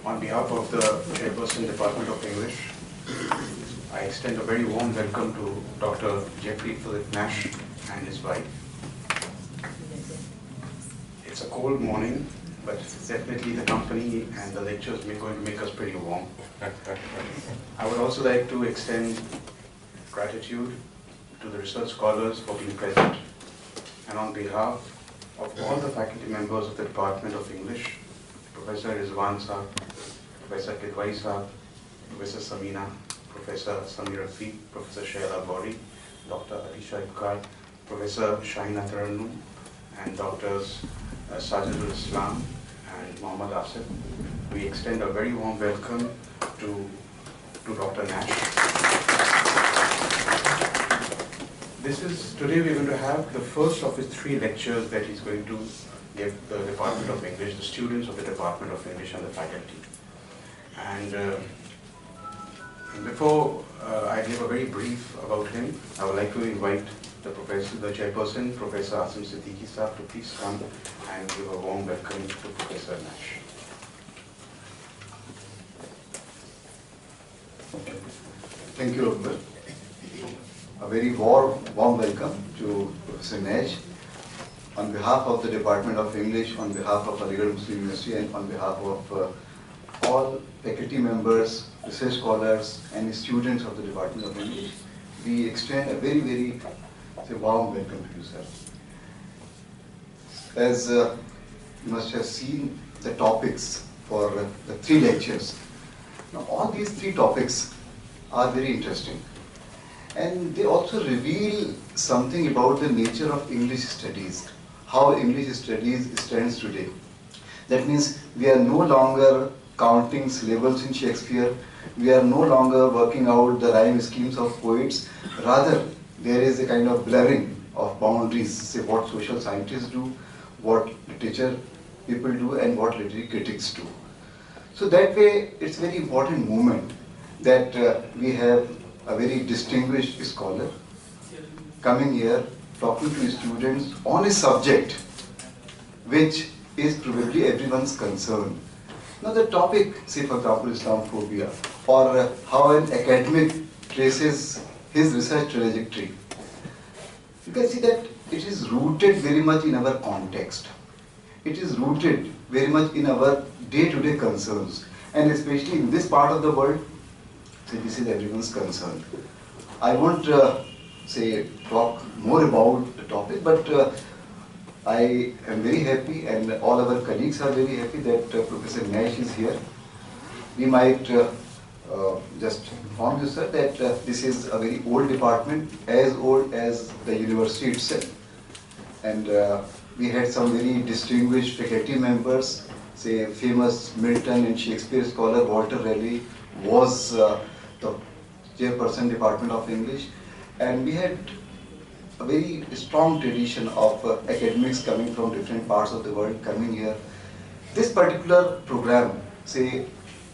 On behalf of the Chairperson, Department of English, I extend a very warm welcome to Dr. Geoffrey Nash and his wife. It's a cold morning, but definitely the company and the lectures are going to make us pretty warm. I would also like to extend gratitude to the research scholars for being present, and on behalf of all the faculty members of the Department of English, Professor Rizwan Saab, Professor Kidwai Saab, Professor Samina, Professor Samir Rafi, Professor Shaila Gauri, Dr. Alisha Ibkar, Professor Shahina Tarannum, and Doctors Sajidul Islam and Muhammad Asif. We extend a very warm welcome to Dr. Nash. Today we're going to have the first of his 3 lectures that he's going to give the Department of English, the students of the Department of English and the faculty. And before I give a very brief about him, I would like to invite the chairperson, Professor Asim Siddiqui Saab, to please come and give a warm welcome to Professor Nash. Thank you, Akbar. A very warm welcome to Professor Nash. On behalf of the Department of English, on behalf of Aligarh Muslim University, and on behalf of all faculty members, research scholars, and students of the Department of English, we extend a very, very warm welcome to you, sir. As you must have seen the topics for the 3 lectures. Now, all these 3 topics are very interesting. And they also reveal something about the nature of English studies, how English studies stands today. That means we are no longer counting syllables in Shakespeare, we are no longer working out the rhyme schemes of poets, rather there is a kind of blurring of boundaries, say what social scientists do, what literature people do, and what literary critics do. So that way it's a very important moment that we have a very distinguished scholar coming here talking to students on a subject which is probably everyone's concern. Now the topic, say for example Islamophobia, or how an academic traces his research trajectory, you can see that it is rooted very much in our context. It is rooted very much in our day-to-day concerns, and especially in this part of the world, so this is everyone's concern. I won't talk more about the topic, but I am very happy, and all our colleagues are very happy that Professor Nash is here. We might just inform you, sir, that this is a very old department, as old as the university itself. And we had some very distinguished faculty members, say famous Milton and Shakespeare scholar Walter Raleigh was the chairperson Department of English, and we had a very strong tradition of academics coming from different parts of the world coming here. This particular program, say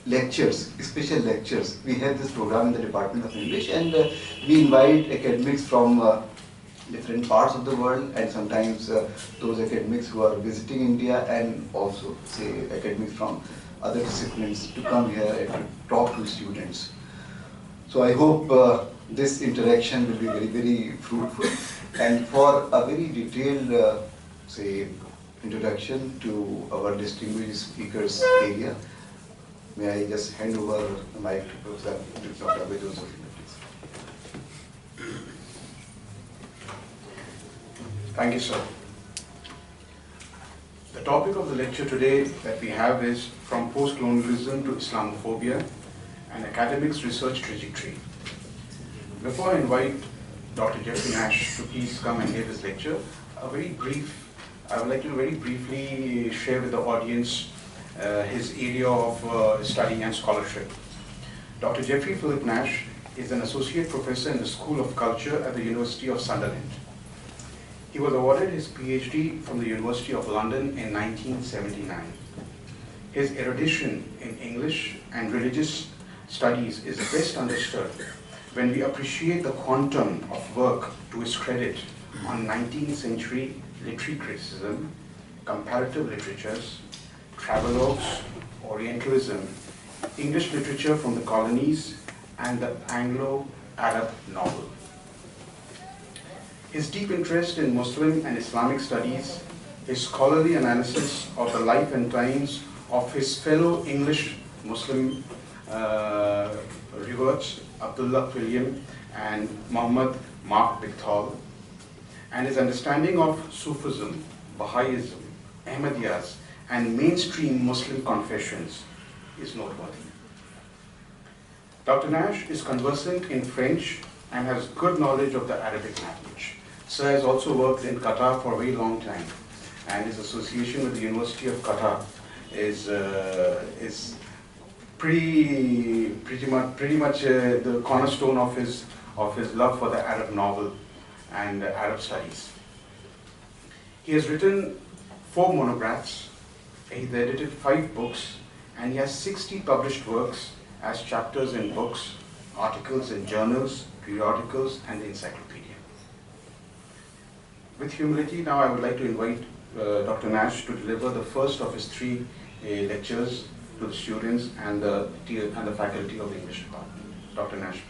lectures, special lectures, we have this program in the Department of English, and we invite academics from different parts of the world, and sometimes those academics who are visiting India, and also say academics from other disciplines to come here and to talk to students. So I hope this interaction will be very, very fruitful. And for a very detailed, introduction to our distinguished speakers area, may I just hand over the mic to Professor Dr. Geoffrey, please. Thank you, sir. The topic of the lecture today that we have is From Post-colonialism to Islamophobia, an academic's research trajectory. Before I invite Dr. Geoffrey Nash to please come and give his lecture, I would like to very briefly share with the audience his area of study and scholarship. Dr. Geoffrey Philip Nash is an associate professor in the School of Culture at the University of Sunderland. He was awarded his PhD from the University of London in 1979. His erudition in English and religious studies is best understood when we appreciate the quantum of work to his credit on 19th century literary criticism, comparative literatures, travelogues, Orientalism, English literature from the colonies, and the Anglo-Arab novel. His deep interest in Muslim and Islamic studies, his scholarly analysis of the life and times of his fellow English Muslim reverts, Abdullah William and Muhammad Mark Bichthal, and his understanding of Sufism, Baha'ism, Ahmadiyyas, and mainstream Muslim confessions is noteworthy. Dr. Nash is conversant in French and has good knowledge of the Arabic language. Sir has also worked in Qatar for a very long time, and his association with the University of Qatar is pretty much the cornerstone of his love for the Arab novel and Arab studies. He has written 4 monographs, he's edited 5 books, and he has 60 published works as chapters in books, articles in journals, periodicals, and the encyclopedia. With humility, now I would like to invite Dr. Nash to deliver the first of his 3 lectures to the students and the faculty of the English department. Dr. Nash, please.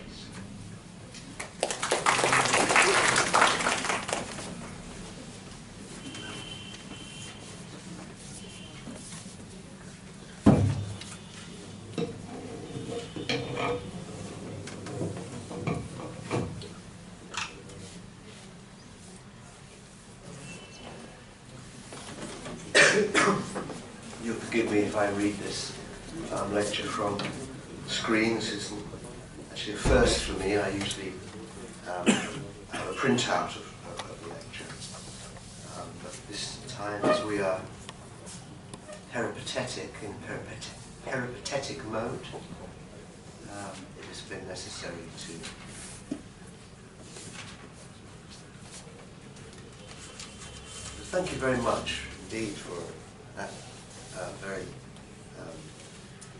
You'll forgive me if I read this lecture from screen. This is actually a first for me. I usually have a printout of the lecture. But this time, as we are peripatetic mode, it has been necessary to thank you very much indeed for that very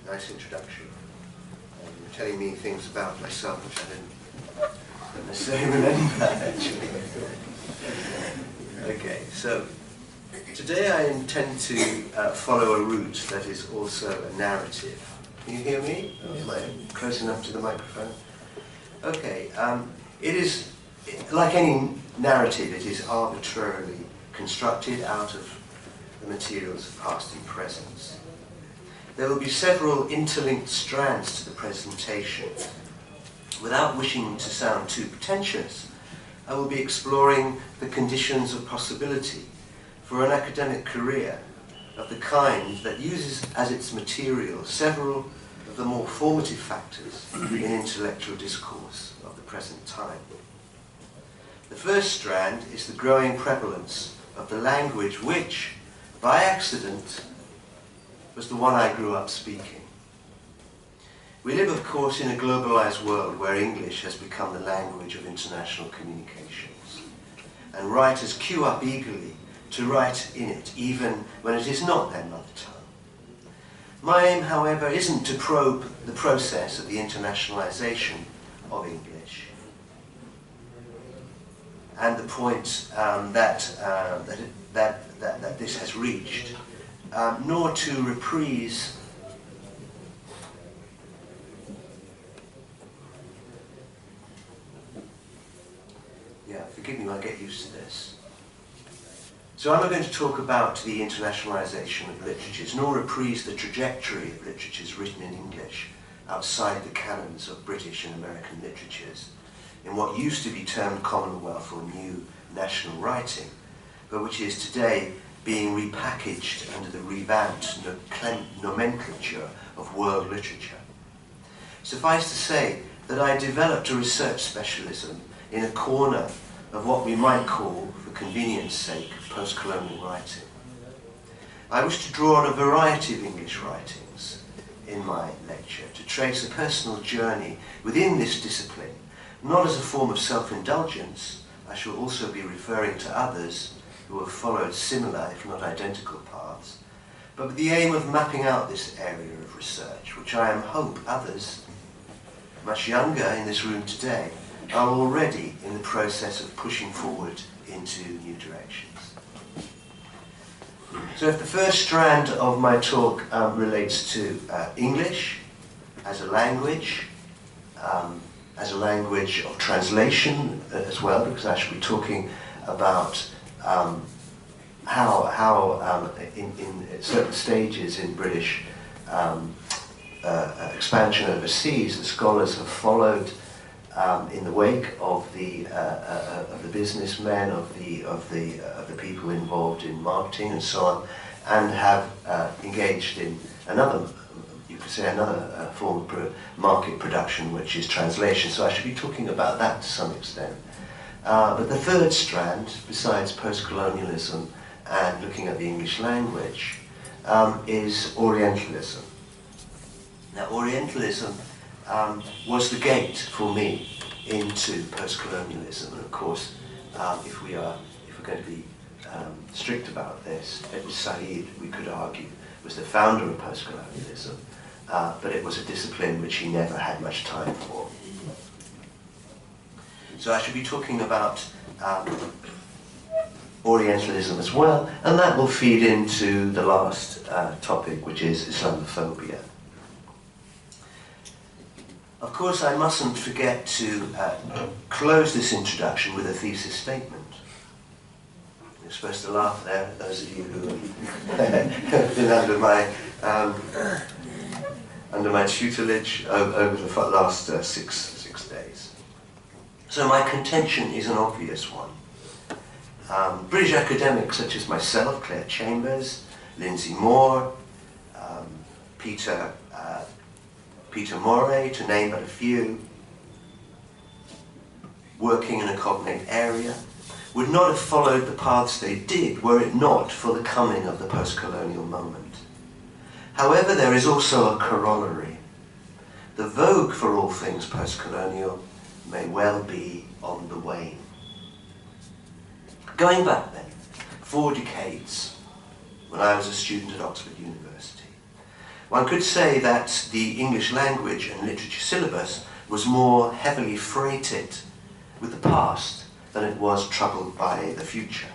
nice introduction. You're telling me things about myself which I didn't necessarily remember, actually. Okay, so today I intend to follow a route that is also a narrative. Can you hear me? Am I close enough to the microphone? Okay, it is, like any narrative, it is arbitrarily constructed out of the materials of past and present. There will be several interlinked strands to the presentation. Without wishing to sound too pretentious, I will be exploring the conditions of possibility for an academic career of the kind that uses as its material several of the more formative factors in intellectual discourse of the present time. The first strand is the growing prevalence of the language which, by accident, was the one I grew up speaking. We live, of course, in a globalized world where English has become the language of international communications, and writers queue up eagerly to write in it, even when it is not their mother tongue. My aim, however, isn't to probe the process of the internationalization of English and the point that this has reached, nor to reprise forgive me, I'll get used to this. So I'm not going to talk about the internationalization of literatures, nor reprise the trajectory of literatures written in English outside the canons of British and American literatures, in what used to be termed Commonwealth or New National Writing, but which is today being repackaged under the revamped nomenclature of world literature. Suffice to say that I developed a research specialism in a corner of what we might call, for convenience sake, post-colonial writing. I wish to draw on a variety of English writings in my lecture to trace a personal journey within this discipline, not as a form of self-indulgence. I shall also be referring to others who have followed similar, if not identical, paths, but with the aim of mapping out this area of research, which I hope others, much younger in this room today, are already in the process of pushing forward into new directions. So if the first strand of my talk relates to English as a language of translation as well, because I should be talking about how in certain stages in British expansion overseas, the scholars have followed in the wake of the businessmen, of the people involved in marketing and so on, and have engaged in another, you could say, another form of market production, which is translation. So I should be talking about that to some extent. But the third strand, besides post-colonialism and looking at the English language, is Orientalism. Now, Orientalism was the gate for me into post-colonialism, and of course, if we're going to be strict about this, Edward Said, we could argue, was the founder of post-colonialism, but it was a discipline which he never had much time for. So I should be talking about Orientalism as well, and that will feed into the last topic, which is Islamophobia. Of course, I mustn't forget to close this introduction with a thesis statement. You're supposed to laugh there, those of you who have been under my tutelage over the last six days. So my contention is an obvious one. British academics such as myself, Claire Chambers, Lindsay Moore, Peter Moray, to name but a few, working in a cognate area, would not have followed the paths they did were it not for the coming of the post-colonial moment. However, there is also a corollary. The vogue for all things post-colonial may well be on the wane. Going back then, 4 decades, when I was a student at Oxford University, one could say that the English language and literature syllabus was more heavily freighted with the past than it was troubled by the future.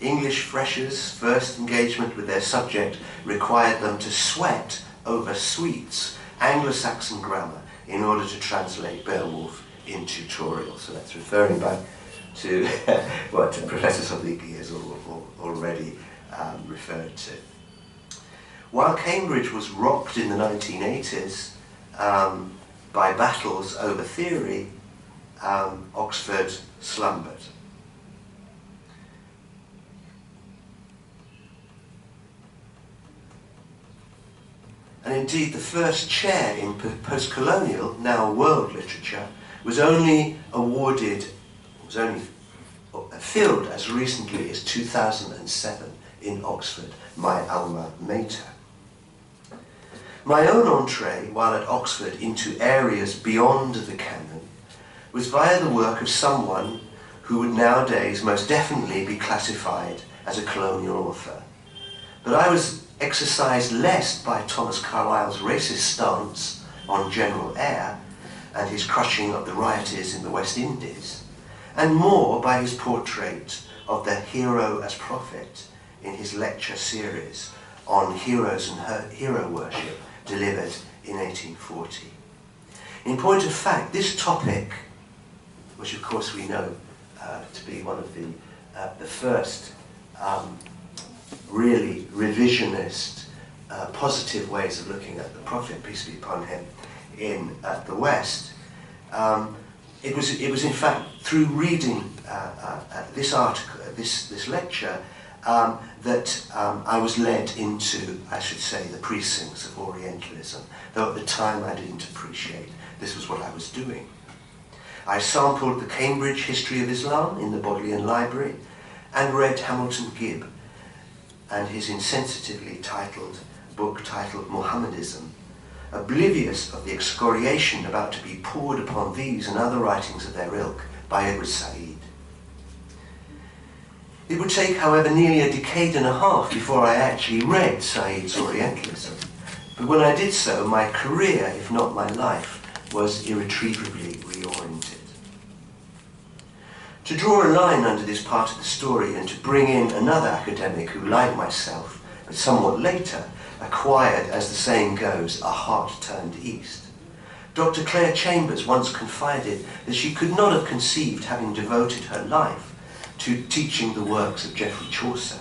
English freshers' first engagement with their subject required them to sweat over Sweet's Anglo-Saxon grammar in order to translate Beowulf in tutorials. So that's referring back to what Professor Sadiki has already referred to. While Cambridge was rocked in the 1980s by battles over theory, Oxford slumbered. And indeed, the first chair in post-colonial, now world literature, was only filled as recently as 2007 in Oxford, my alma mater. My own entree, while at Oxford, into areas beyond the canon, was via the work of someone who would nowadays most definitely be classified as a colonial author. But I was exercised less by Thomas Carlyle's racist stance on General Eyre and his crushing of the rioters in the West Indies, and more by his portrait of the hero as prophet in his lecture series on heroes and hero worship delivered in 1840. In point of fact, this topic, which of course we know to be one of the first really revisionist, positive ways of looking at the prophet, peace be upon him, in the West, it was in fact through reading this article, this lecture, that I was led into, I should say, the precincts of Orientalism, though at the time I didn't appreciate this was what I was doing. I sampled the Cambridge History of Islam in the Bodleian Library and read Hamilton Gibb and his insensitively titled book titled Mohammedism, oblivious of the excoriation about to be poured upon these and other writings of their ilk by Edward Said. It would take, however, nearly a decade and a half before I actually read Said's Orientalism. But when I did so, my career, if not my life, was irretrievably reoriented. To draw a line under this part of the story and to bring in another academic who, like myself, but somewhat later, acquired, as the saying goes, a heart turned east. Dr. Claire Chambers once confided that she could not have conceived having devoted her life to teaching the works of Geoffrey Chaucer.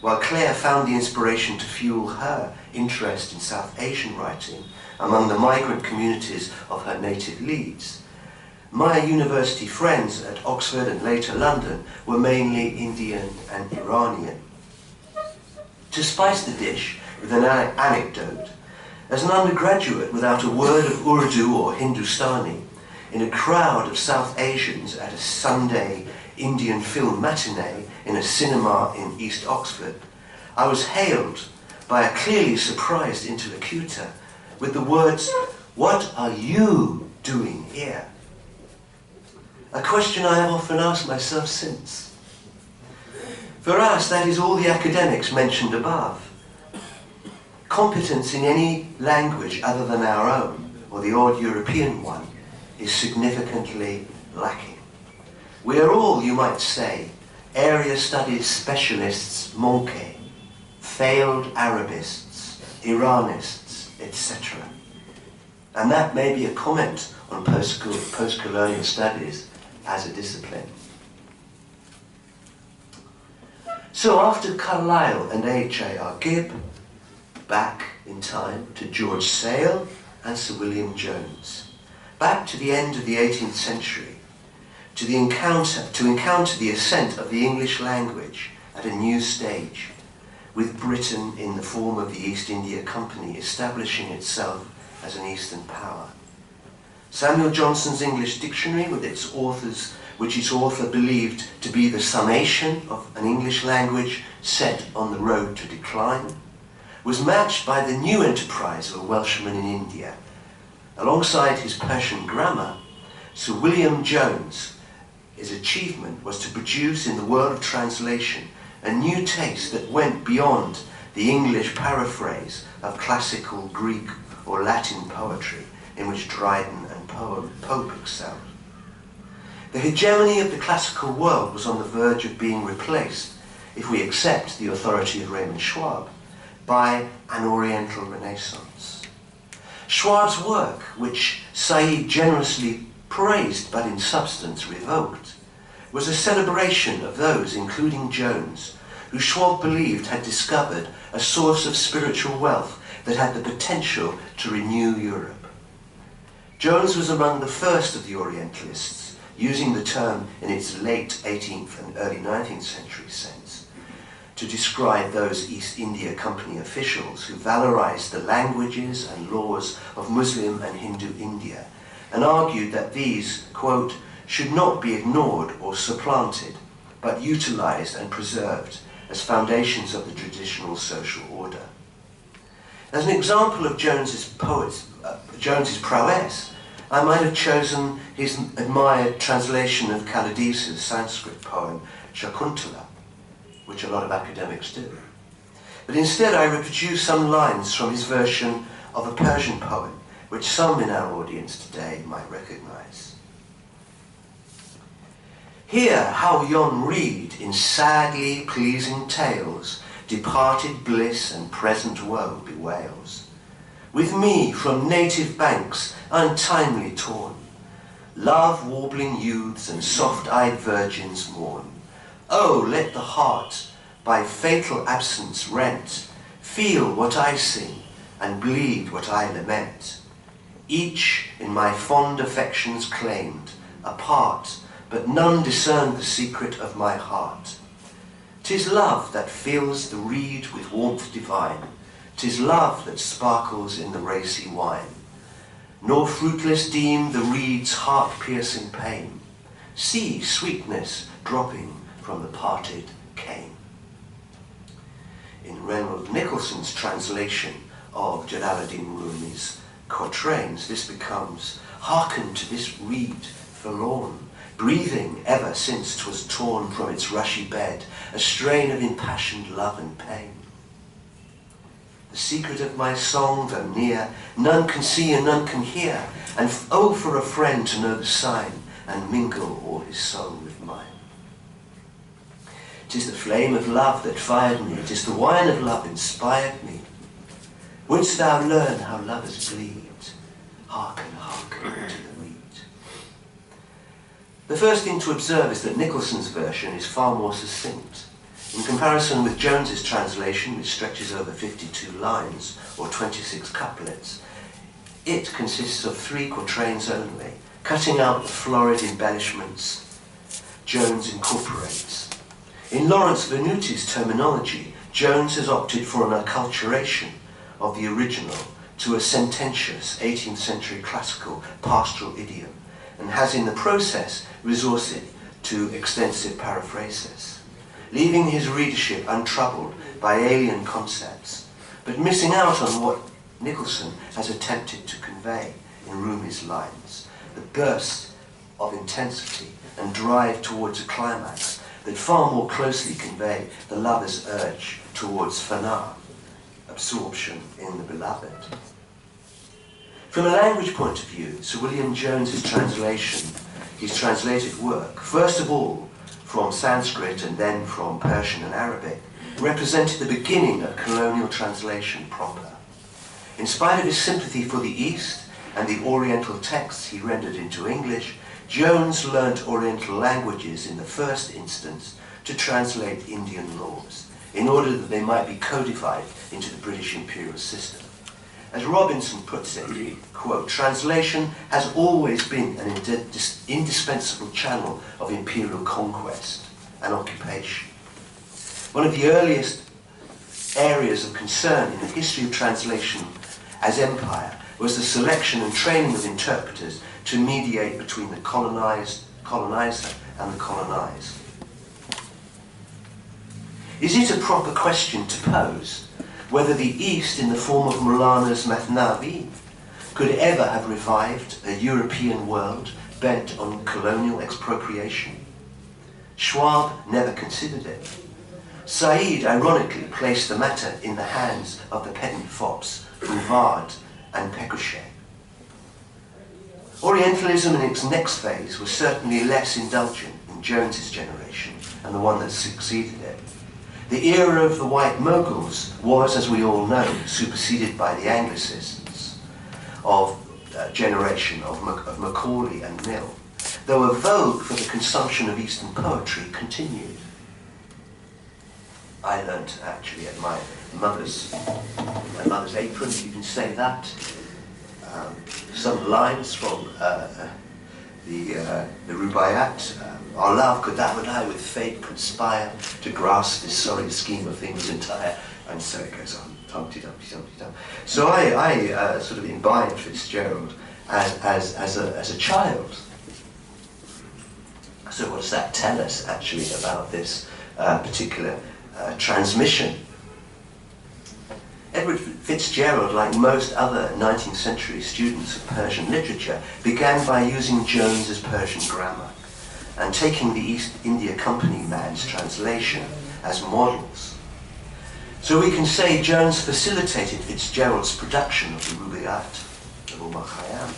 While Claire found the inspiration to fuel her interest in South Asian writing among the migrant communities of her native Leeds, my university friends at Oxford and later London were mainly Indian and Iranian. To spice the dish with an anecdote, as an undergraduate without a word of Urdu or Hindustani, in a crowd of South Asians at a Sunday Indian film matinee in a cinema in East Oxford, I was hailed by a clearly surprised interlocutor with the words, "What are you doing here?" A question I have often asked myself since. For us, that is all the academics mentioned above. Competence in any language other than our own, or the odd European one, is significantly lacking. We are all, you might say, area studies specialists manqués, failed Arabists, Iranists, etc. And that may be a comment on post-colonial studies as a discipline. So after Carlyle and H.A.R. Gibb, back in time to George Sale and Sir William Jones, back to the end of the 18th century, to encounter the ascent of the English language at a new stage, with Britain in the form of the East India Company establishing itself as an Eastern power. Samuel Johnson's English Dictionary, which its author believed to be the summation of an English language set on the road to decline, was matched by the new enterprise of a Welshman in India. Alongside his Persian grammar, Sir William Jones, his achievement was to produce in the world of translation a new taste that went beyond the English paraphrase of classical Greek or Latin poetry in which Dryden and Pope excelled. The hegemony of the classical world was on the verge of being replaced, if we accept the authority of Raymond Schwab, by an Oriental Renaissance. Schwab's work, which Said generously praised but in substance revoked, was a celebration of those, including Jones, who Schwab believed had discovered a source of spiritual wealth that had the potential to renew Europe. Jones was among the first of the Orientalists, using the term in its late 18th and early 19th century sense, to describe those East India Company officials who valorized the languages and laws of Muslim and Hindu India, and argued that these, quote, should not be ignored or supplanted, but utilized and preserved as foundations of the traditional social order. As an example of Jones's prowess, I might have chosen his admired translation of Kalidas's Sanskrit poem Shakuntala, which a lot of academics do. But instead I reproduce some lines from his version of a Persian poem, which some in our audience today might recognize. Hear how yon reed in sadly pleasing tales departed bliss and present woe bewails. With me from native banks untimely torn, love warbling youths and soft-eyed virgins mourn. Oh, let the heart, by fatal absence rent, feel what I sing and bleed what I lament. Each in my fond affections claimed, apart, but none discerned the secret of my heart. 'Tis love that fills the reed with warmth divine, 'tis love that sparkles in the racy wine. Nor fruitless deem the reed's heart-piercing pain. See sweetness dropping from the parted cane. In Reynold Nicholson's translation of Jalaluddin Rumi's quatrains, this becomes, hearken to this reed forlorn, breathing ever since 'twas torn from its rushy bed, a strain of impassioned love and pain. The secret of my song, though near, none can see and none can hear, and oh, for a friend to know the sign, and mingle all his soul with mine. 'Tis the flame of love that fired me, 'tis the wine of love inspired me. Wouldst thou learn how lovers bleed? Hearken, hearken to the reed. The first thing to observe is that Nicholson's version is far more succinct. In comparison with Jones's translation, which stretches over 52 lines, or 26 couplets, it consists of 3 quatrains only, cutting out the florid embellishments Jones incorporates. In Lawrence Venuti's terminology, Jones has opted for an acculturation of the original to a sententious 18th century classical pastoral idiom, and has in the process resorted to extensive paraphrasis, leaving his readership untroubled by alien concepts, but missing out on what Nicholson has attempted to convey in Rumi's lines, the burst of intensity and drive towards a climax that far more closely convey the lover's urge towards fana, absorption in the beloved. From a language point of view, Sir William Jones's translation, his translated work, first of all from Sanskrit and then from Persian and Arabic, represented the beginning of colonial translation proper. In spite of his sympathy for the East and the Oriental texts he rendered into English, Jones learnt Oriental languages in the first instance to translate Indian laws, in order that they might be codified into the British imperial system. As Robinson puts it, quote, "Translation has always been an indispensable channel of imperial conquest and occupation. One of the earliest areas of concern in the history of translation as empire was the selection and training of interpreters to mediate between the colonizer and the colonized. Is it a proper question to pose whether the East, in the form of Maulana's Mathnavi, could ever have revived a European world bent on colonial expropriation? Schwab never considered it. Said ironically placed the matter in the hands of the pedant fops Bouvard and Pécuchet. Orientalism in its next phase was certainly less indulgent in Jones's generation and the one that succeeded it. The era of the white moguls was, as we all know, superseded by the Anglicisms of generation of Macaulay and Mill, though a vogue for the consumption of Eastern poetry continued. I learnt actually at my mother's apron, you can say that, some lines from the Rubaiyat. Our love could thou and I with fate conspire to grasp this sorry scheme of things entire, and so it goes on, Humpty Dumpty Dumpty Dum. So I sort of imbibed Fitzgerald as a child. So what does that tell us actually about this particular transmission? Edward Fitzgerald, like most other 19th century students of Persian literature, began by using Jones's Persian grammar and taking the East India Company man's translation as models. So we can say Jones facilitated Fitzgerald's production of the Rubaiyat of Omar Khayyam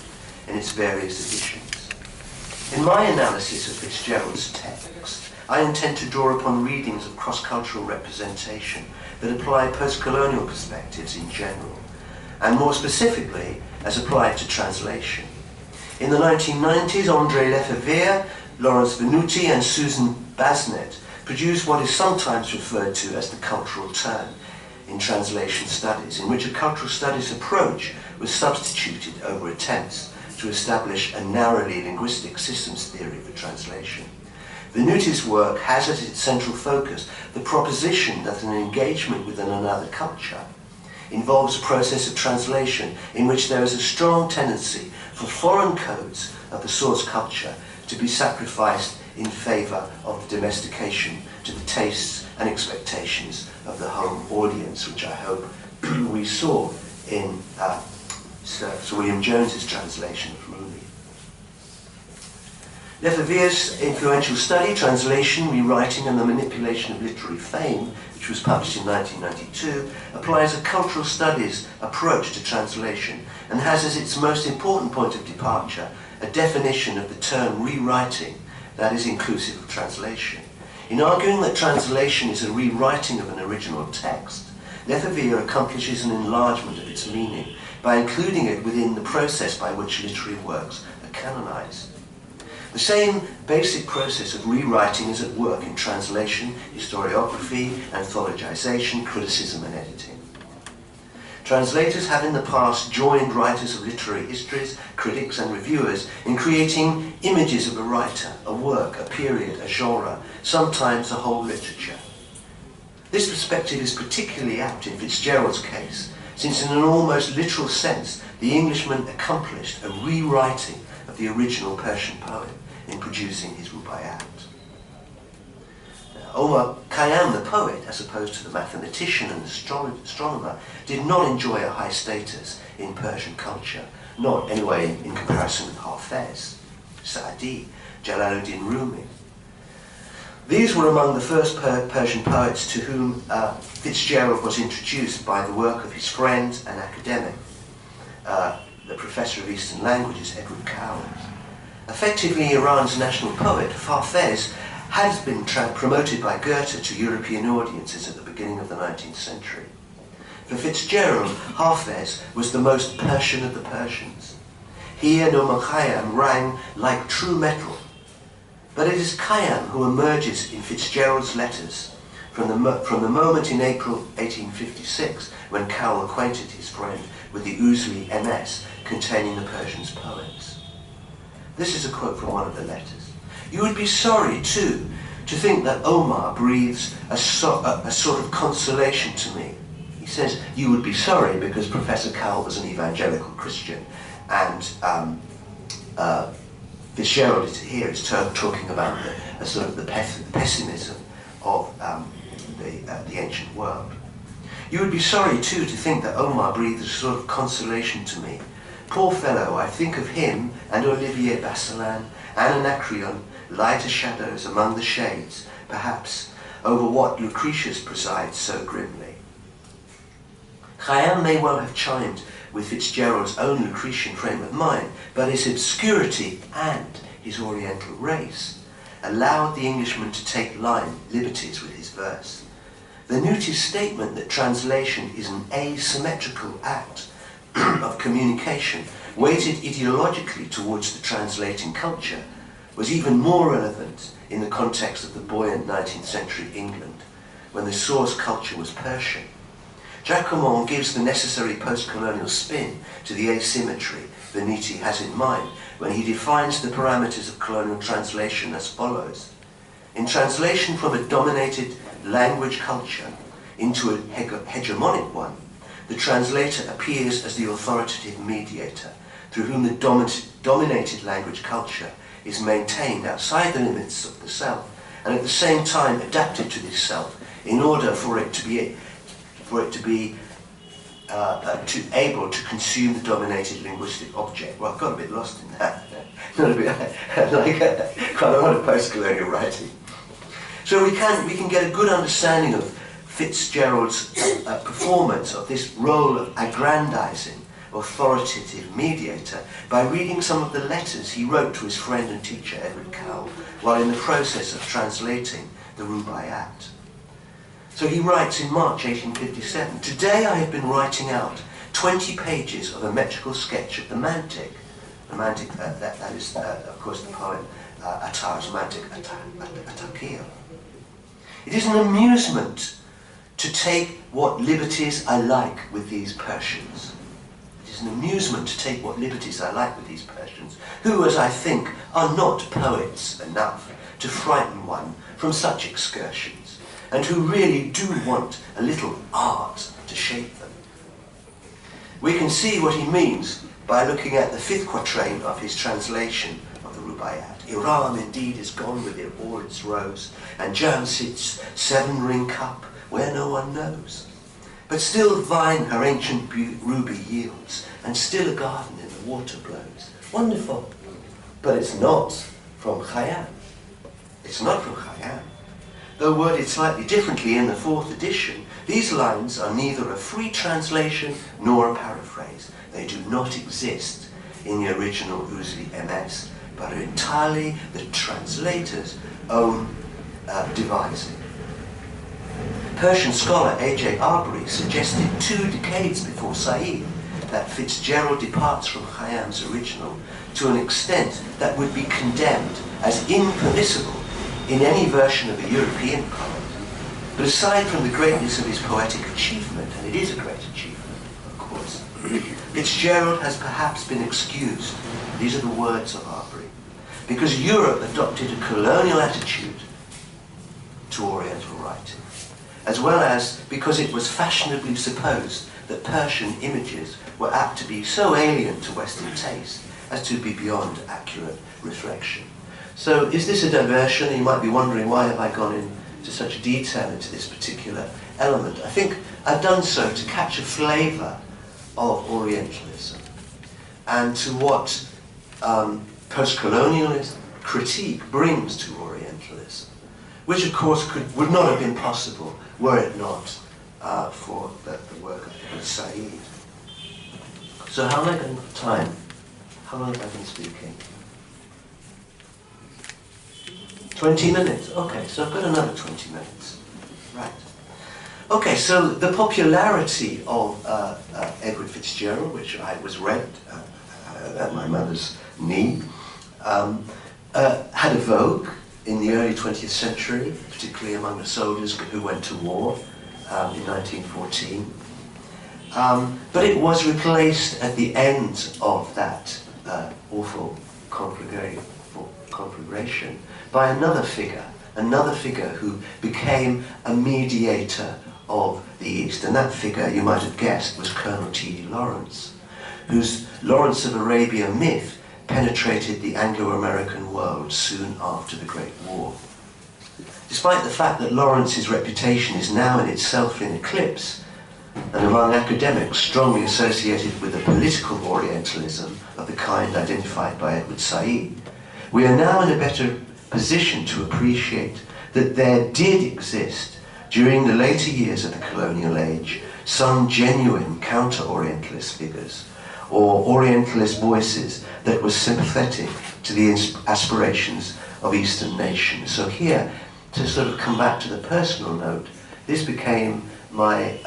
in its various editions. In my analysis of Fitzgerald's text, I intend to draw upon readings of cross-cultural representation that apply post-colonial perspectives in general, and more specifically as applied to translation. In the 1990s, André Lefebvre, Lawrence Venuti and Susan Basnett produced what is sometimes referred to as the cultural turn in translation studies, in which a cultural studies approach was substituted over attempts to establish a narrowly linguistic systems theory for translation. Venuti's work has as its central focus the proposition that an engagement with another culture involves a process of translation in which there is a strong tendency for foreign codes of the source culture to be sacrificed in favour of the domestication to the tastes and expectations of the home audience, which I hope we saw in Sir William Jones's translation of Rumi. Lefebvre's influential study, Translation, Rewriting and the Manipulation of Literary Fame, which was published in 1992, applies a cultural studies approach to translation and has as its most important point of departure a definition of the term rewriting that is inclusive of translation. In arguing that translation is a rewriting of an original text, Lefebvre accomplishes an enlargement of its meaning by including it within the process by which literary works are canonized. The same basic process of rewriting is at work in translation, historiography, anthologization, criticism, and editing. Translators have in the past joined writers of literary histories, critics, and reviewers in creating images of a writer, a work, a period, a genre, sometimes a whole literature. This perspective is particularly apt in Fitzgerald's case, since in an almost literal sense, the Englishman accomplished a rewriting of the original Persian poem in producing his Rubaiyat. Omar Khayyam, the poet, as opposed to the mathematician and astronomer, did not enjoy a high status in Persian culture, not anyway in comparison with Hafez, Sa'di, Jalaluddin Rumi. These were among the first Persian poets to whom Fitzgerald was introduced by the work of his friend and academic, the professor of Eastern languages, Edward Cowell. Effectively Iran's national poet, Hafez had been promoted by Goethe to European audiences at the beginning of the 19th century. For Fitzgerald, Hafez was the most Persian of the Persians. He and Omar Khayyam rang like true metal. But it is Khayyam who emerges in Fitzgerald's letters from the moment in April 1856 when Cowell acquainted his friend with the Uzli MS containing the Persian's poems. This is a quote from one of the letters. "You would be sorry, too, to think that Omar breathes a sort of consolation to me." He says, "You would be sorry," because Professor Cowell was an evangelical Christian, and Fitzgerald here is talking about the sort of the pessimism of the ancient world. "You would be sorry, too, to think that Omar breathes a sort of consolation to me. Poor fellow, I think of him and Olivier Basselan and Anacreon, lighter shadows among the shades, perhaps, over what Lucretius presides so grimly." Khayyam may well have chimed with Fitzgerald's own Lucretian frame of mind, but his obscurity and his Oriental race allowed the Englishman to take liberties with his verse. The Nuti's statement that translation is an asymmetrical act of communication weighted ideologically towards the translating culture was even more relevant in the context of the buoyant 19th century England, when the source culture was Persian. Jacquemont gives the necessary post-colonial spin to the asymmetry Venuti has in mind when he defines the parameters of colonial translation as follows. In translation from a dominated language culture into a hegemonic one, the translator appears as the authoritative mediator through whom the dominated language culture is maintained outside the limits of the self and at the same time adapted to this self in order for it to be able to consume the dominated linguistic object. Well, I've got a bit lost in that. Not a bit like quite a lot of post-colonial writing. So we can get a good understanding of Fitzgerald's performance of this role of aggrandizing, authoritative mediator by reading some of the letters he wrote to his friend and teacher Edward Cowell while in the process of translating the Rubaiyat. So he writes in March 1857, "Today I have been writing out 20 pages of a metrical sketch of the Mantic." The Mantic, that is, of course, the poem Attar's Mantic Atakir. "It is an amusement to take what liberties I like with these Persians. It is an amusement to take what liberties I like with these Persians, who, as I think, are not poets enough to frighten one from such excursions, and who really do want a little art to shape them." We can see what he means by looking at the 5th quatrain of his translation of the Rubaiyat. "Iran indeed is gone with it all its rose, and Jamshid's 7-ring cup where no one knows. But still vine her ancient ruby yields, and still a garden in the water blows." Wonderful. But it's not from Khayyam. It's not from Khayyam. Though worded slightly differently in the 4th edition, these lines are neither a free translation nor a paraphrase. They do not exist in the original Uzi MS, but are entirely the translator's own devising. Persian scholar A.J. Arbery suggested 2 decades before Said that Fitzgerald departs from Khayyam's original to an extent that would be condemned as impermissible in any version of a European poet. But aside from the greatness of his poetic achievement, and it is a great achievement, of course, Fitzgerald has perhaps been excused, these are the words of Arbery, because Europe adopted a colonial attitude to Oriental writing, as well as because it was fashionably supposed that Persian images were apt to be so alien to Western taste as to be beyond accurate reflection. So is this a diversion? You might be wondering, why have I gone into such detail into this particular element? I think I've done so to catch a flavour of Orientalism and to what post-colonialist critique brings to Orientalism, which of course would not have been possible were it not for the work of Said. So how am I going to time? How long have I been speaking? 20 minutes? Okay, so I've got another 20 minutes. Right. Okay, so the popularity of Edward Fitzgerald, which I was read at my mother's knee, had a vogue in the early 20th century, particularly among the soldiers who went to war in 1914. But it was replaced at the end of that awful conflagration by another figure who became a mediator of the East. And that figure, you might have guessed, was Colonel T.D. Lawrence, whose Lawrence of Arabia myth penetrated the Anglo-American world soon after the Great War. Despite the fact that Lawrence's reputation is now in itself in eclipse, and among academics strongly associated with a political Orientalism of the kind identified by Edward Said, we are now in a better position to appreciate that there did exist, during the later years of the colonial age, some genuine counter-Orientalist figures, or Orientalist voices that were sympathetic to the aspirations of Eastern nations. So here, to sort of come back to the personal note, this became my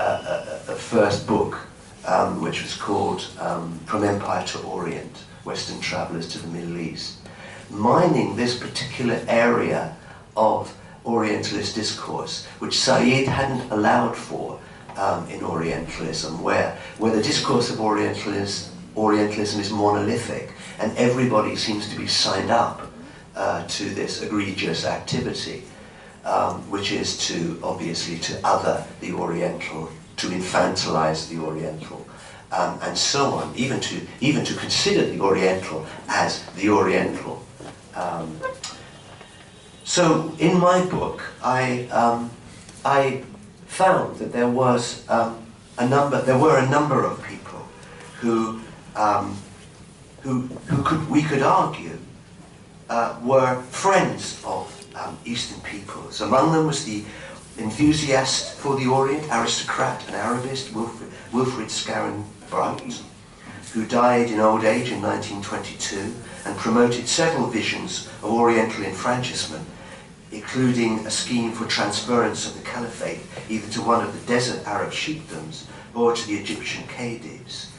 first book, which was called From Empire to Orient, Western Travellers to the Middle East, mining this particular area of Orientalist discourse, which Said hadn't allowed for in Orientalism, where the discourse of Orientalism is monolithic, and everybody seems to be signed up to this egregious activity, which is to, obviously, to other the Oriental, to infantilize the Oriental, and so on, even to consider the Oriental as the Oriental. So in my book, I found that there was there were a number of people who we could argue were friends of Eastern peoples. Among them was the enthusiast for the Orient, aristocrat and Arabist Wilfrid Scaron-Bright, who died in old age in 1922 and promoted several visions of Oriental enfranchisement, including a scheme for transference of the caliphate either to one of the desert Arab sheikdoms or to the Egyptian Khedives.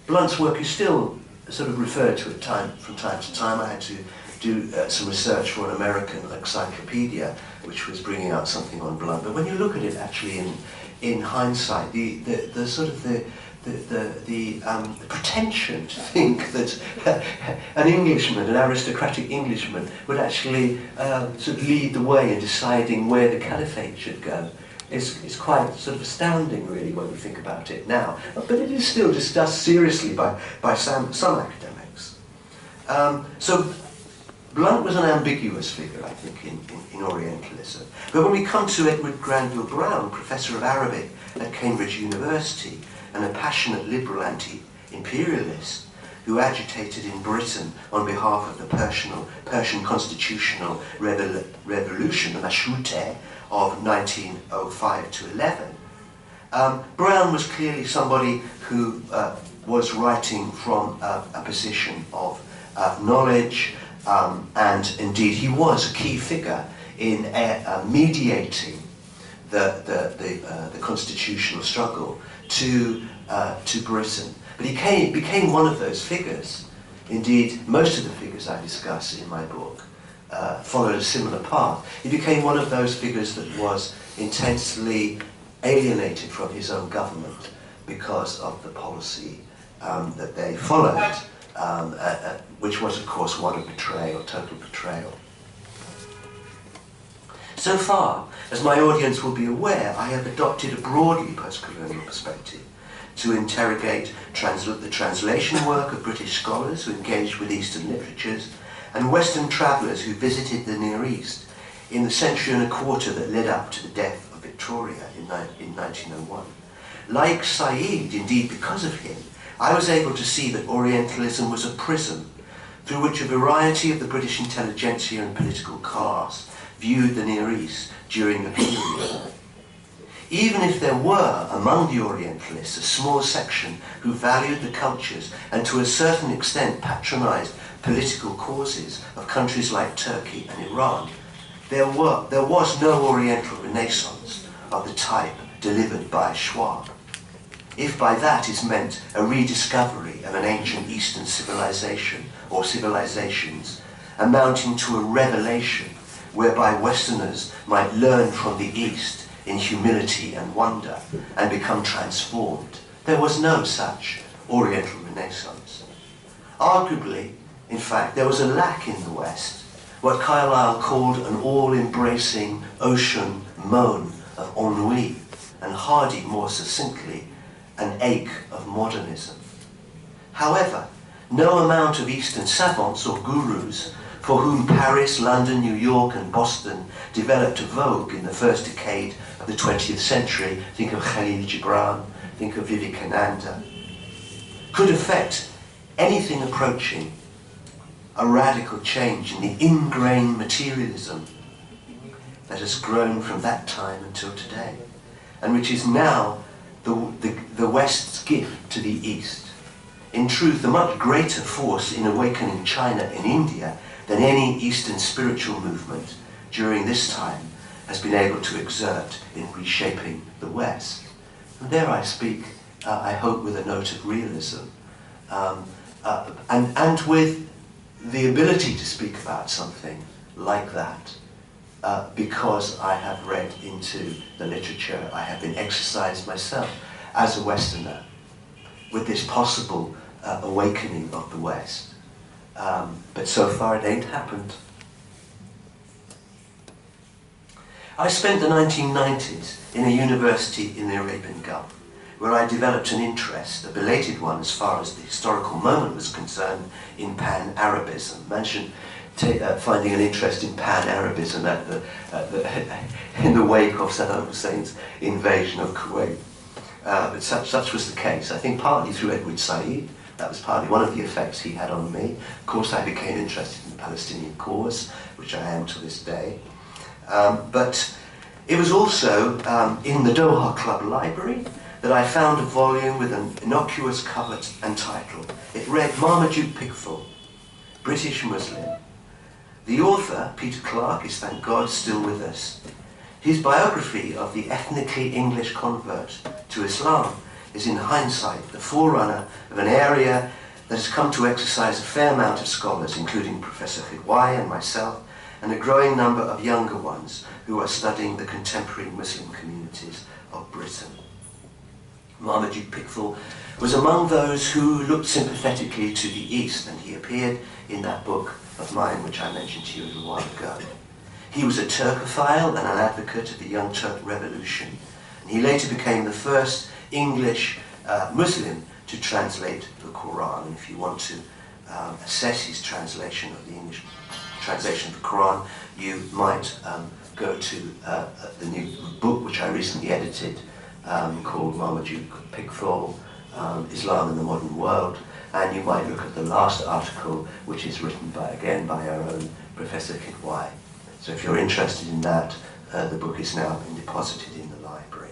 Blunt's work is still sort of referred to from time to time. I had to do some research for an American encyclopedia which was bringing out something on Blunt. But when you look at it actually in hindsight, the sort of the pretension to think that an Englishman, an aristocratic Englishman, would actually sort of lead the way in deciding where the caliphate should go is quite sort of astounding, really, when we think about it now. But it is still discussed seriously by some academics. So Blunt was an ambiguous figure, I think, in Orientalism. But when we come to Edward Granville Brown, Professor of Arabic at Cambridge University, and a passionate liberal anti-imperialist who agitated in Britain on behalf of the Persian constitutional revolution, the Mashruṭeh, of 1905 to 11, Brown was clearly somebody who was writing from a position of knowledge, and indeed he was a key figure in mediating the constitutional struggle to Britain. But he became one of those figures. Indeed, most of the figures I discuss in my book followed a similar path. He became one of those figures that was intensely alienated from his own government because of the policy that they followed, which was, of course, one of betrayal, total betrayal. So far, as my audience will be aware, I have adopted a broadly post-colonial perspective to interrogate the translation work of British scholars who engaged with Eastern literatures and Western travellers who visited the Near East in the century and a quarter that led up to the death of Victoria in 1901. Like Said, indeed because of him, I was able to see that Orientalism was a prism through which a variety of the British intelligentsia and political caste viewed the Near East during the period. Even if there were among the Orientalists a small section who valued the cultures and to a certain extent patronised political causes of countries like Turkey and Iran, there was no Oriental Renaissance of the type delivered by Schwab. If by that is meant a rediscovery of an ancient Eastern civilization or civilizations amounting to a revelation whereby Westerners might learn from the East in humility and wonder and become transformed, there was no such Oriental Renaissance. Arguably, in fact, there was a lack in the West, what Carlyle called an all-embracing ocean moan of ennui, and Hardy more succinctly, an ache of modernism. However, no amount of Eastern savants or gurus for whom Paris, London, New York and Boston developed a vogue in the first decade of the 20th century, think of Khalil Gibran, think of Vivekananda, could affect anything approaching a radical change in the ingrained materialism that has grown from that time until today, and which is now the West's gift to the East. In truth, a much greater force in awakening China and India than any Eastern spiritual movement during this time has been able to exert in reshaping the West. And there I speak, I hope, with a note of realism, and with the ability to speak about something like that, because I have read into the literature, I have been exercised myself as a Westerner with this possible awakening of the West. But so far it ain't happened. I spent the 1990s in a university in the Arabian Gulf, where I developed an interest, a belated one as far as the historical moment was concerned, in Pan-Arabism. Imagine finding an interest in Pan-Arabism in the wake of Saddam Hussein's invasion of Kuwait. But such was the case. I think partly through Edward Said. That was partly one of the effects he had on me. Of course, I became interested in the Palestinian cause, which I am to this day. But it was also in the Doha Club library that I found a volume with an innocuous cover and title. It read Marmaduke Pickthall, British Muslim. The author, Peter Clarke, is, thank God, still with us. His biography of the ethnically English convert to Islam is, in hindsight, the forerunner of an area that has come to exercise a fair amount of scholars, including Professor Khidwai and myself, and a growing number of younger ones who are studying the contemporary Muslim communities of Britain. Marmaduke Pickthall was among those who looked sympathetically to the East, and he appeared in that book of mine, which I mentioned to you a little while ago. He was a Turkophile and an advocate of the Young Turk Revolution, and he later became the first English Muslim to translate the Quran. And if you want to assess his translation of the English translation of the Quran, you might go to the new book which I recently edited called Marmaduke Pickthall, Islam in the Modern World, and you might look at the last article, which is written by our own Professor Khidwai. So if you're interested in that, the book is now been deposited in the library.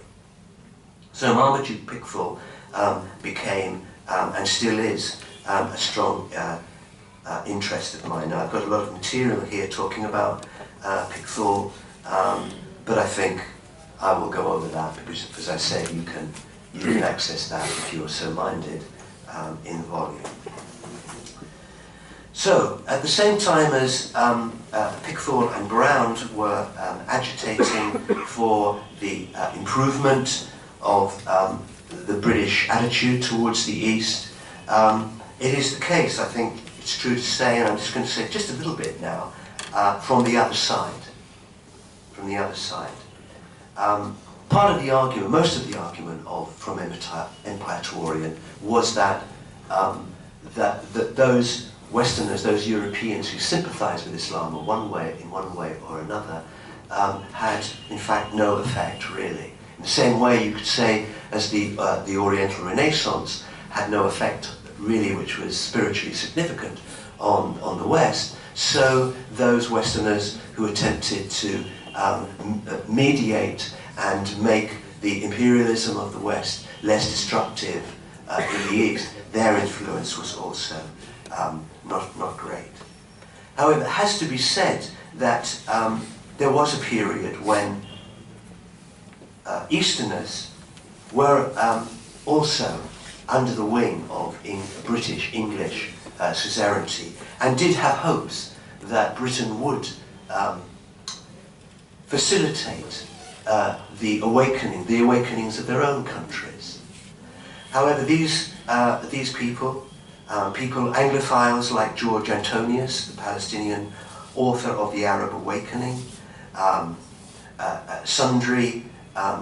So Marmaduke Pickthall became, and still is, a strong interest of mine. Now, I've got a lot of material here talking about Pickthall, but I think I will go over that because, as I said, you can access that if you are so minded in the volume. So, at the same time as Pickthall and Brown were agitating for the improvement of the British attitude towards the East, it is the case, I think it's true to say, and I'm just going to say just a little bit now, from the other side. From the other side. Part of the argument, most of the argument from Empire to Orient was that, that those Westerners, those Europeans who sympathized with Islam in one way or another, had in fact no effect really. In the same way you could say as the Oriental Renaissance had no effect really which was spiritually significant on the West, so those Westerners who attempted to mediate and make the imperialism of the West less destructive in the East, their influence was also not great. However, it has to be said that there was a period when Easterners were also under the wing of British English suzerainty and did have hopes that Britain would facilitate the awakenings of their own countries. However, these people, Anglophiles like George Antonius, the Palestinian author of The Arab Awakening, sundry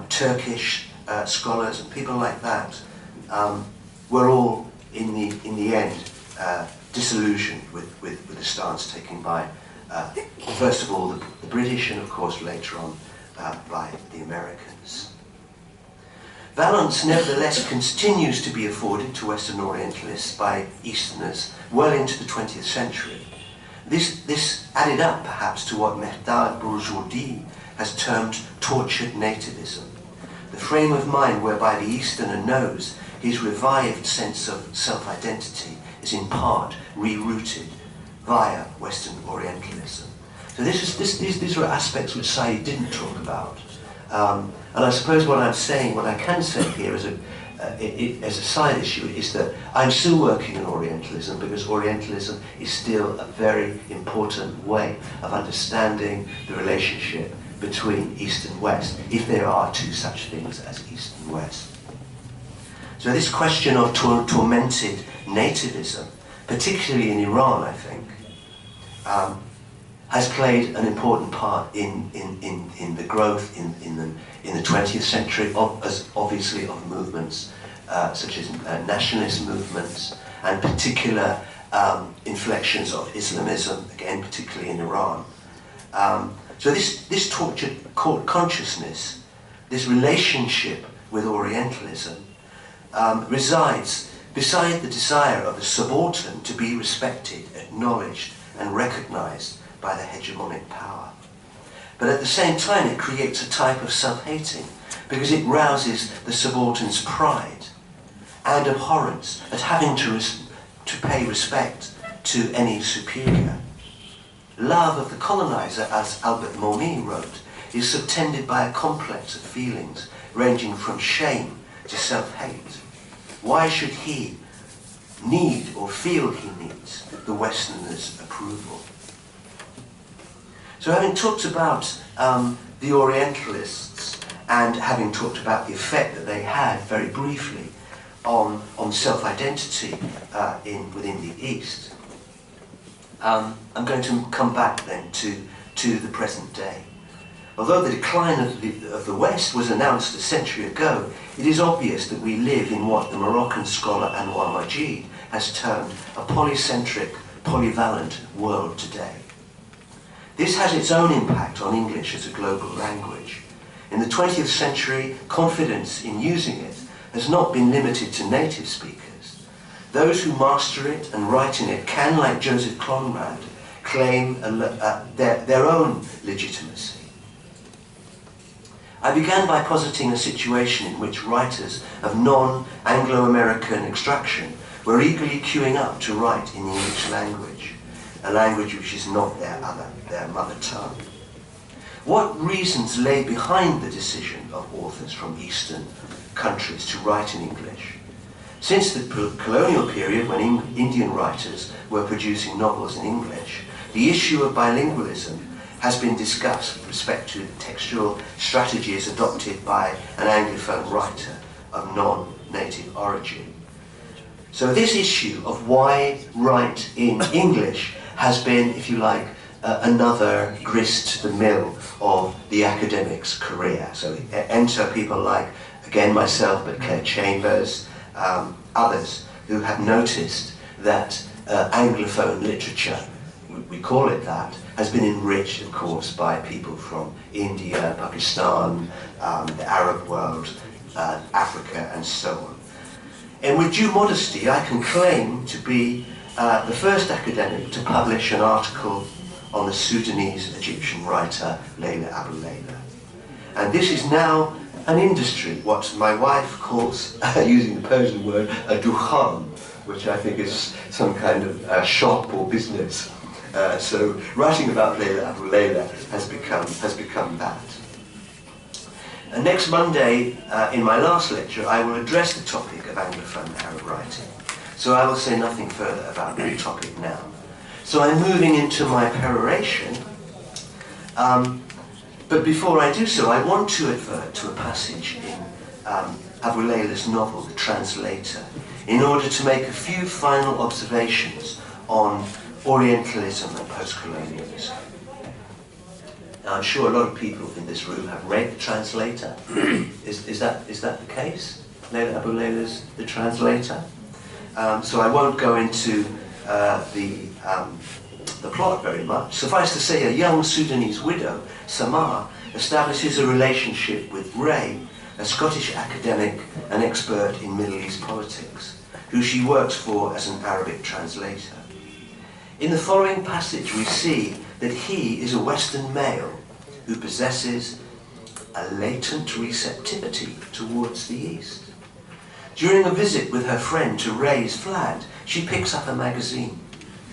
Turkish scholars and people like that, were all in the end disillusioned with the stance taken by first of all the British and of course later on by the Americans. Valance nevertheless continues to be afforded to Western Orientalists by Easterners well into the 20th century. This added up perhaps to what Mehrdad Bourgeois has termed tortured nativism, the frame of mind whereby the Easterner knows his revived sense of self-identity is in part rerouted via Western Orientalism. So these were aspects which Said didn't talk about. And I suppose what I can say here as a side issue is that I'm still working in Orientalism because Orientalism is still a very important way of understanding the relationship between East and West, if there are two such things as East and West. So this question of tormented nativism, particularly in Iran, I think, has played an important part in the growth in the 20th century, obviously of movements such as nationalist movements and particular inflections of Islamism, again particularly in Iran. So this tortured consciousness, this relationship with Orientalism, resides beside the desire of the subaltern to be respected, acknowledged and recognized by the hegemonic power. But at the same time it creates a type of self-hating because it rouses the subaltern's pride and abhorrence at having to pay respect to any superior. Love of the colonizer, as Albert Momi wrote, is subtended by a complex of feelings ranging from shame to self-hate. Why should he need or feel he needs the Westerner's approval? So having talked about the Orientalists and having talked about the effect that they had very briefly on self-identity within the East, I'm going to come back then to the present day. Although the decline of the West was announced a century ago, it is obvious that we live in what the Moroccan scholar Anwar Majid has termed a polycentric, polyvalent world today. This has its own impact on English as a global language. In the 20th century, confidence in using it has not been limited to native speakers. Those who master it and write in it can, like Joseph Conrad, claim their own legitimacy. I began by positing a situation in which writers of non-Anglo-American extraction were eagerly queuing up to write in the English language, a language which is not their mother tongue. What reasons lay behind the decision of authors from Eastern countries to write in English? Since the colonial period, when Indian writers were producing novels in English, the issue of bilingualism has been discussed with respect to the textual strategies adopted by an Anglophone writer of non-native origin. So this issue of why write in English has been, if you like, another grist to the mill of the academic's career. So enter people like, again myself, but Claire Chambers, others who have noticed that Anglophone literature, we call it that, has been enriched, of course, by people from India, Pakistan, the Arab world, Africa, and so on. And with due modesty, I can claim to be the first academic to publish an article on the Sudanese Egyptian writer Layla Abu Layla. And this is now an industry, what my wife calls, using the Persian word, a dukhan, which I think is some kind of shop or business. So writing about Layla Abu Layla has become that. And next Monday, in my last lecture, I will address the topic of Anglophone Arab writing. So I will say nothing further about that topic now. So I'm moving into my peroration. But before I do so, I want to advert to a passage in Abu Layla's novel, The Translator, in order to make a few final observations on Orientalism and post-colonialism. Now, I'm sure a lot of people in this room have read The Translator. Is that the case? Layla Abu Layla's The Translator? So I won't go into the plot very much. Suffice to say, a young Sudanese widow, Samar, establishes a relationship with Ray, a Scottish academic and expert in Middle East politics, who she works for as an Arabic translator. In the following passage, we see that he is a Western male who possesses a latent receptivity towards the East. During a visit with her friend to Ray's flat, she picks up a magazine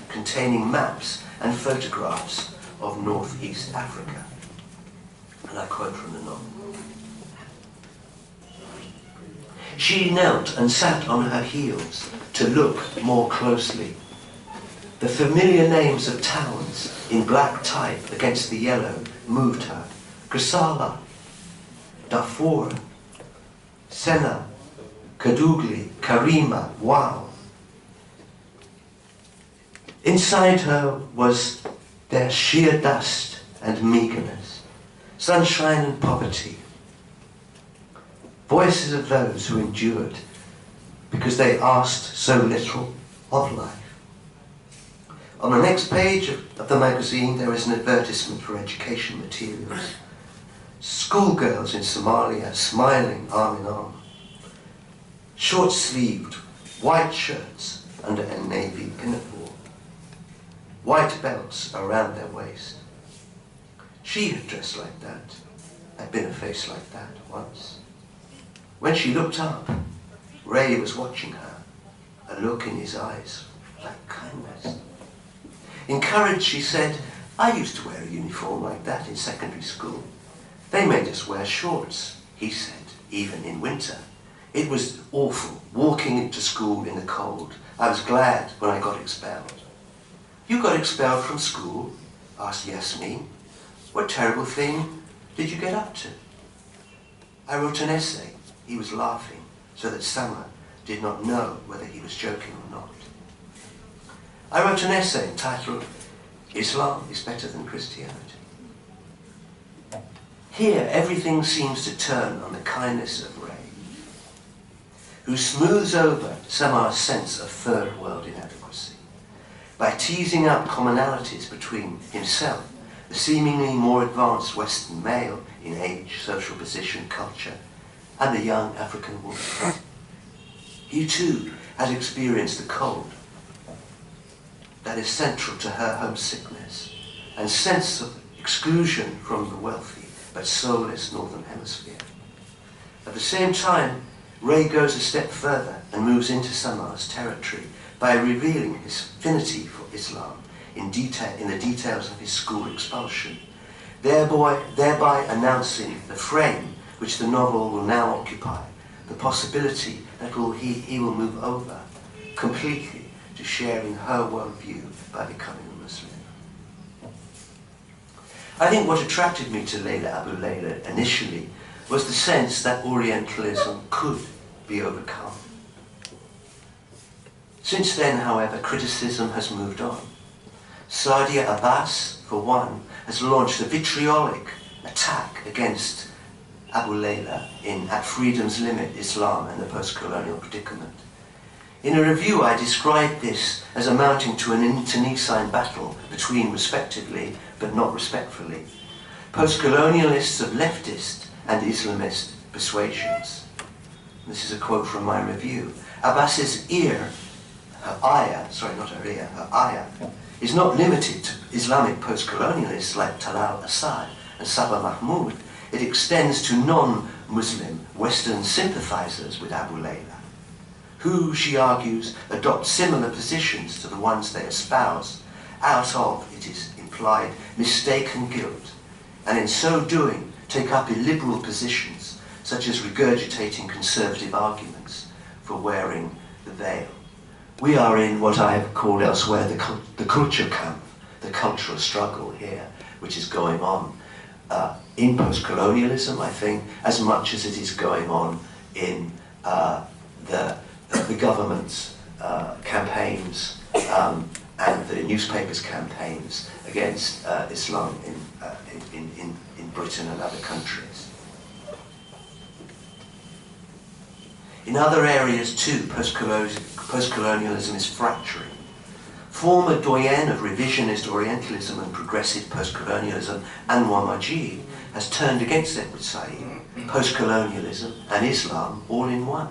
containing maps and photographs of Northeast Africa. And I quote from the novel. She knelt and sat on her heels to look more closely. The familiar names of towns in black type against the yellow moved her. Kassala, Darfur, Senna, Kadugli, Karima, Wow. Inside her was their sheer dust and meagerness, sunshine and poverty, voices of those who endured because they asked so little of life. On the next page of the magazine, there is an advertisement for education materials. Schoolgirls in Somalia smiling arm in arm. Short-sleeved, white shirts under a navy pinafore. White belts around their waist. She had dressed like that, had been a face like that once. When she looked up, Ray was watching her, a look in his eyes like kindness. Encouraged, she said, I used to wear a uniform like that in secondary school. They made us wear shorts, he said, even in winter. It was awful, walking into school in the cold. I was glad when I got expelled. You got expelled from school? Asked Yasmin. What terrible thing did you get up to? I wrote an essay. He was laughing, so that Summer did not know whether he was joking or not. I wrote an essay entitled, Islam is Better Than Christianity. Here, everything seems to turn on the kindness of Ray, who smooths over Samar's sense of third world inadequacy by teasing out commonalities between himself, the seemingly more advanced Western male in age, social position, culture, and the young African woman. He too has experienced the cold that is central to her homesickness and sense of exclusion from the wealthy, but soulless Northern Hemisphere. At the same time, Ray goes a step further and moves into Samar's territory by revealing his affinity for Islam in the details of his school expulsion, thereby announcing the frame which the novel will now occupy, the possibility that he will move over completely to sharing her worldview by becoming a Muslim. I think what attracted me to Layla Abu Layla initially was the sense that Orientalism could be overcome. Since then, however, criticism has moved on. Saadia Abbas, for one, has launched a vitriolic attack against Abu Layla At Freedom's Limit, Islam and the Post-Colonial Predicament. In a review, I described this as amounting to an internecine battle between, respectively, but not respectfully, post-colonialists of leftist and Islamist persuasions. This is a quote from my review. Abbas's her ayah, is not limited to Islamic post-colonialists like Talal Assad and Sabah Mahmoud. It extends to non-Muslim Western sympathizers with Abu Layla, who, she argues, adopt similar positions to the ones they espouse out of, it is implied, mistaken guilt, and in so doing take up illiberal positions such as regurgitating conservative arguments for wearing the veil. We are in what I have called elsewhere the culture camp, the cultural struggle here, which is going on in post-colonialism, I think, as much as it is going on in the government's campaigns and the newspapers' campaigns against Islam in Britain and other countries. In other areas too, post-colonialism is fracturing. Former doyen of revisionist Orientalism and progressive post-colonialism, Anwar Majid, has turned against Edward Said, post-colonialism and Islam all in one.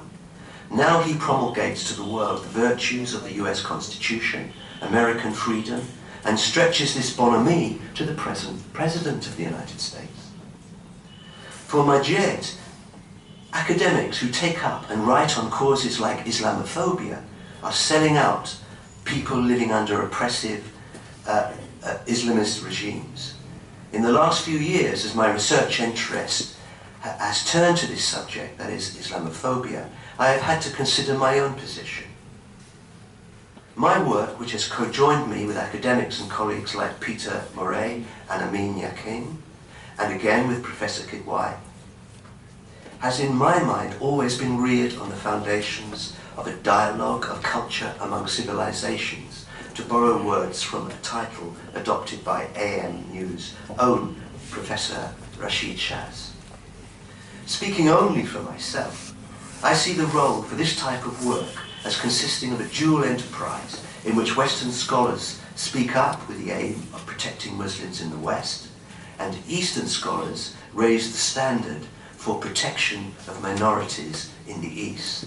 Now he promulgates to the world the virtues of the US Constitution, American freedom, and stretches this bonhomie to the present President of the United States. For Majid, academics who take up and write on causes like Islamophobia are selling out people living under oppressive Islamist regimes. In the last few years, as my research interest has turned to this subject, that is Islamophobia, I have had to consider my own position. My work, which has co-joined me with academics and colleagues like Peter Murray and Amin Yakin, and again with Professor Kidwai, has in my mind always been reared on the foundations of a dialogue of culture among civilizations, to borrow words from a title adopted by AMU's own Professor Rashid Shaz. Speaking only for myself, I see the role for this type of work as consisting of a dual enterprise in which Western scholars speak up with the aim of protecting Muslims in the West, and Eastern scholars raise the standard for protection of minorities in the East,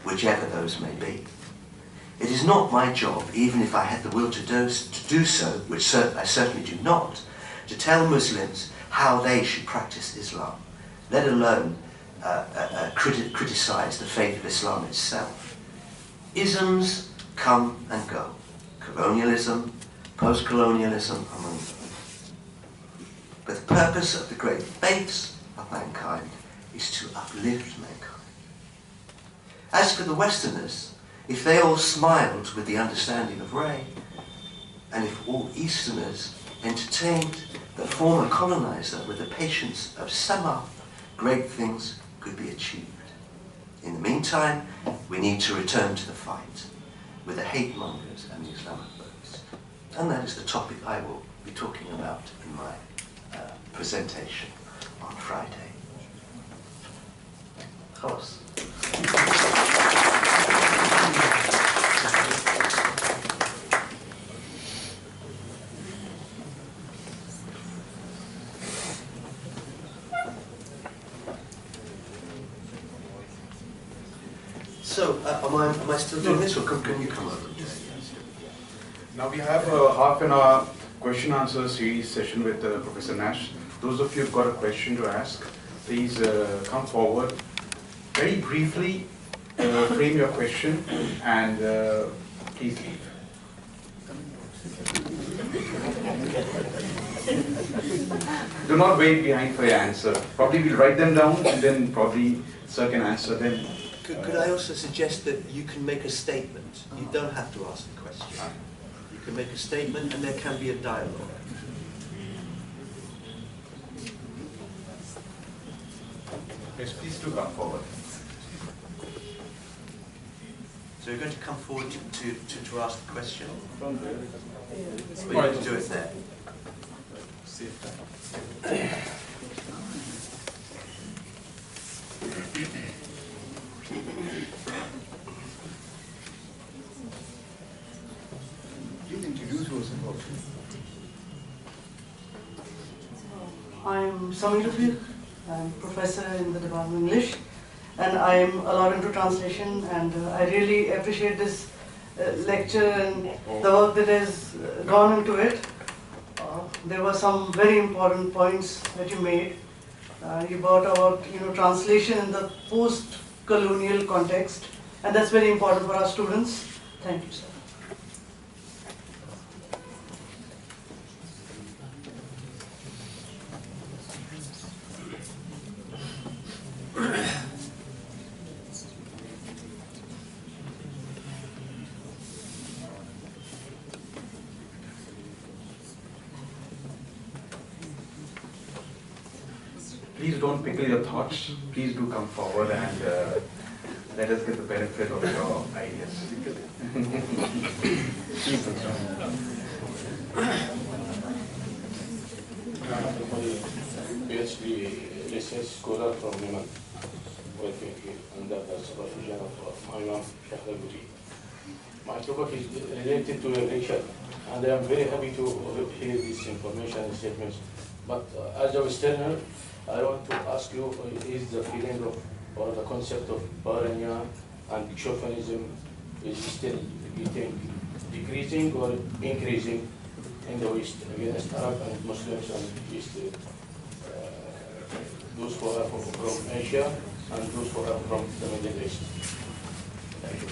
whichever those may be. It is not my job, even if I had the will to do so, which I certainly do not, to tell Muslims how they should practice Islam, let alone criticize the faith of Islam itself. Isms come and go. Colonialism, post-colonialism, among them. But the purpose of the great faiths of mankind is to uplift mankind. As for the Westerners, if they all smiled with the understanding of Ray, and if all Easterners entertained the former colonizer with the patience of Samar, great things could be achieved. In the meantime, we need to return to the fight with the hate mongers and the Islamophobes. And that is the topic I will be talking about in my presentation on Friday. خلاص. So, am I still doing this, or can you come over? Now we have a half an hour question-answer series session with Professor Nash. those of you who've got a question to ask, please come forward. Very briefly, frame your question and please leave. Do not wait behind for your answer. Probably we'll write them down and then probably Sir can answer them. Could I also suggest that you can make a statement? You don't have to ask the question. You can make a statement and there can be a dialogue. Yes, please do come forward. So you're going to come forward to ask the question? From there. Or you can do it there? Please introduce yourself. I'm Samir. I'm professor in the Department of English, and I'm a lot into translation, and I really appreciate this lecture and the work that has gone into it. There were some very important points that you made. You brought about translation in the post-colonial context, and that's very important for our students. Thank you, sir. Please don't pickle your thoughts. Please do come forward and let us get the benefit of your ideas. PhD research scholar from Yemen, working under the supervision of my mom, Sheikh Al-Budi. My topic is related to a lecture, and I am very happy to hear this information and statements. But as a Westerner, I want to ask you, is the feeling of, or the concept of paranoia and chauvinism is still decreasing or increasing in the West against Arab and Muslims and East, those who are from Asia and those who are from the Middle East? Thank you.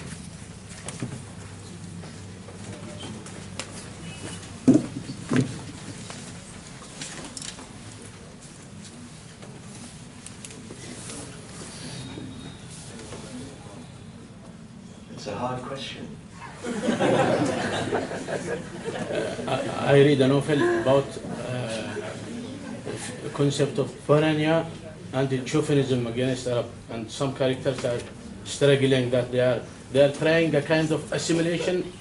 It's a hard question. I read a novel about the concept of paranoia and chauvinism against Arab, and some characters are struggling that they are trying a kind of assimilation,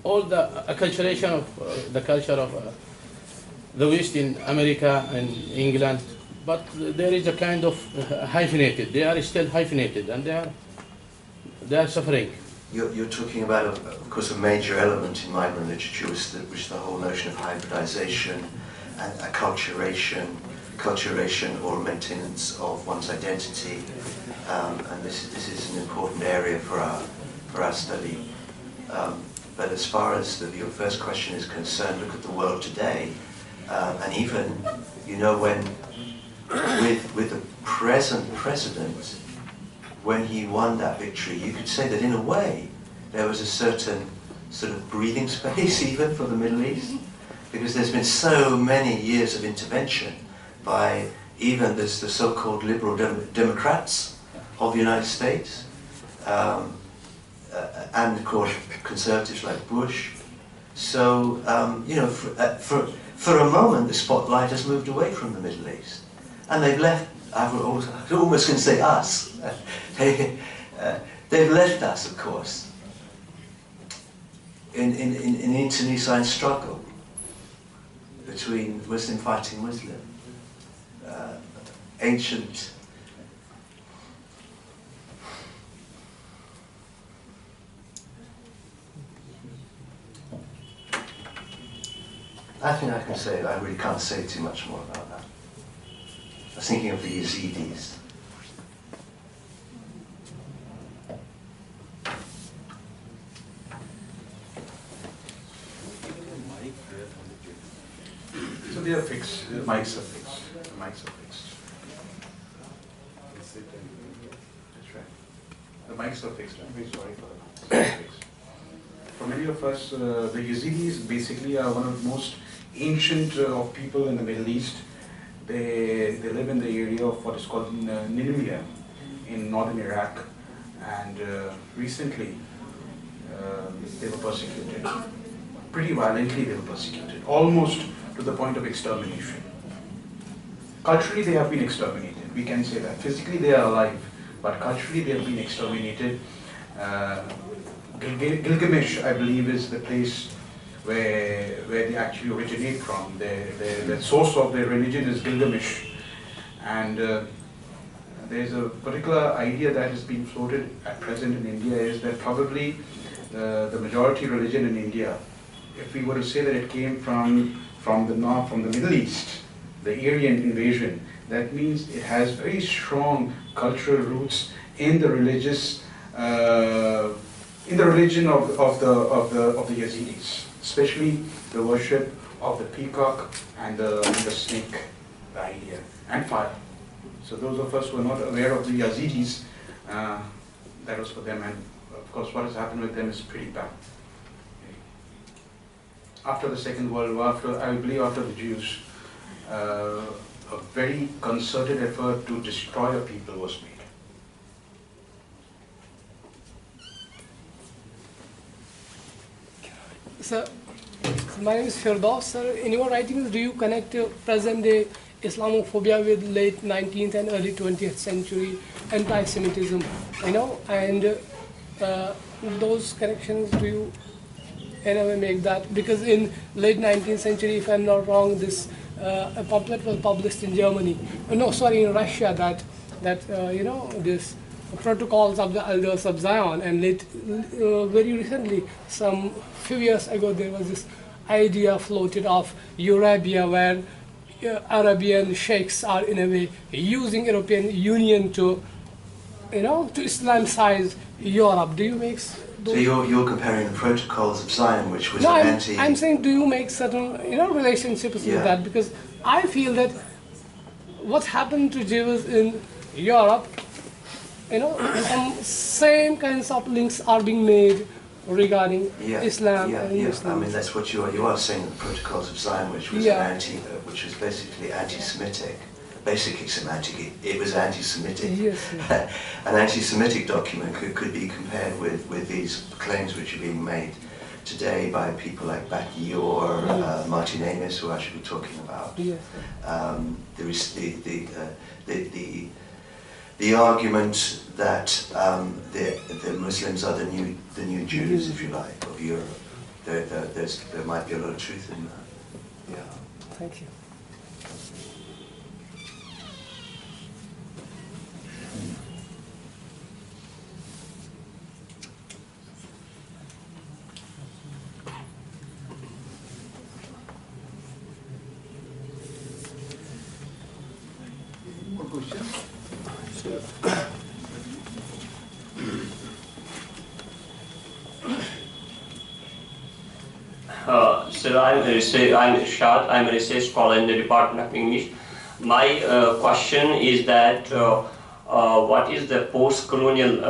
all the acculturation of the culture of the West in America and England, but there is a kind of hyphenated. They are still hyphenated, and they are suffering. You're talking about, of course, a major element in migrant literature, which is the whole notion of hybridization and acculturation or maintenance of one's identity, and this is an important area for our study. But as far as your first question is concerned, look at the world today, and even when with the present president, when he won that victory, you could say that in a way there was a certain sort of breathing space even for the Middle East, because there's been so many years of intervention by even the so-called liberal Democrats of the United States, and of course conservatives like Bush. So for a moment the spotlight has moved away from the Middle East, and they've left. I almost can say us. They've left us, of course, in an internecine struggle between Muslim fighting Muslim, ancient. I think I can say, I really can't say too much more about that. I was thinking of the Yazidis. So they are fixed. The mics are fixed. The mics are fixed. That's right. The mics are fixed. I'm very sorry for that. They're fixed. For many of us, the Yazidis basically are one of the most ancient of people in the Middle East. They live in the area of what is called Nineveh in northern Iraq, and recently they were persecuted. Pretty violently they were persecuted, almost to the point of extermination. Culturally they have been exterminated, we can say that. Physically they are alive, but culturally they have been exterminated. Gilgamesh, I believe, is the place where they actually originate from. The source of their religion is Gilgamesh. And there's a particular idea that is being floated at present in India is that probably the majority religion in India, if we were to say that it came from the north, from the Middle East, the Aryan invasion, that means it has very strong cultural roots in the religious, in the religion of the Yazidis, especially the worship of the peacock and the snake, the idea, and fire. So those of us who are not aware of the Yazidis, that was for them, and of course what has happened with them is pretty bad. After the Second World War, I believe after the Jews, a very concerted effort to destroy a people was made. Sir, my name is Firdaus. Sir, in your writings, do you connect present-day Islamophobia with late 19th and early 20th century anti-Semitism? You know, and those connections, do you in a way make that? Because in late 19th century, if I'm not wrong, this a pamphlet was published in Germany. No, sorry, in Russia, that you know, this protocols of the elders of Zion, and very recently, some few years ago, there was this idea floated of Eurabia, where Arabian sheikhs are in a way using European Union to, you know, to Islamicize Europe. Do you make those? So you're comparing the protocols of Zion, which was no, an I'm saying, do you make certain, you know, relationships with that? Because I feel that what happened to Jews in Europe, you know, some same kinds of links are being made regarding Islam and Muslims. I mean, that's what you are saying. The protocols of Zion, which was which was basically anti-Semitic. Basically, it was anti-Semitic. Yes. An anti-Semitic document could be compared with these claims which are being made today by people like Baki or Martin Amis, who I should be talking about. Yes. There is the argument that the Muslims are the new Jews, if you like, of Europe. There might be a lot of truth in that. Yeah. Thank you. More questions? So I'm Irshad. I'm a research scholar in the Department of English. My question is that what is the post-colonial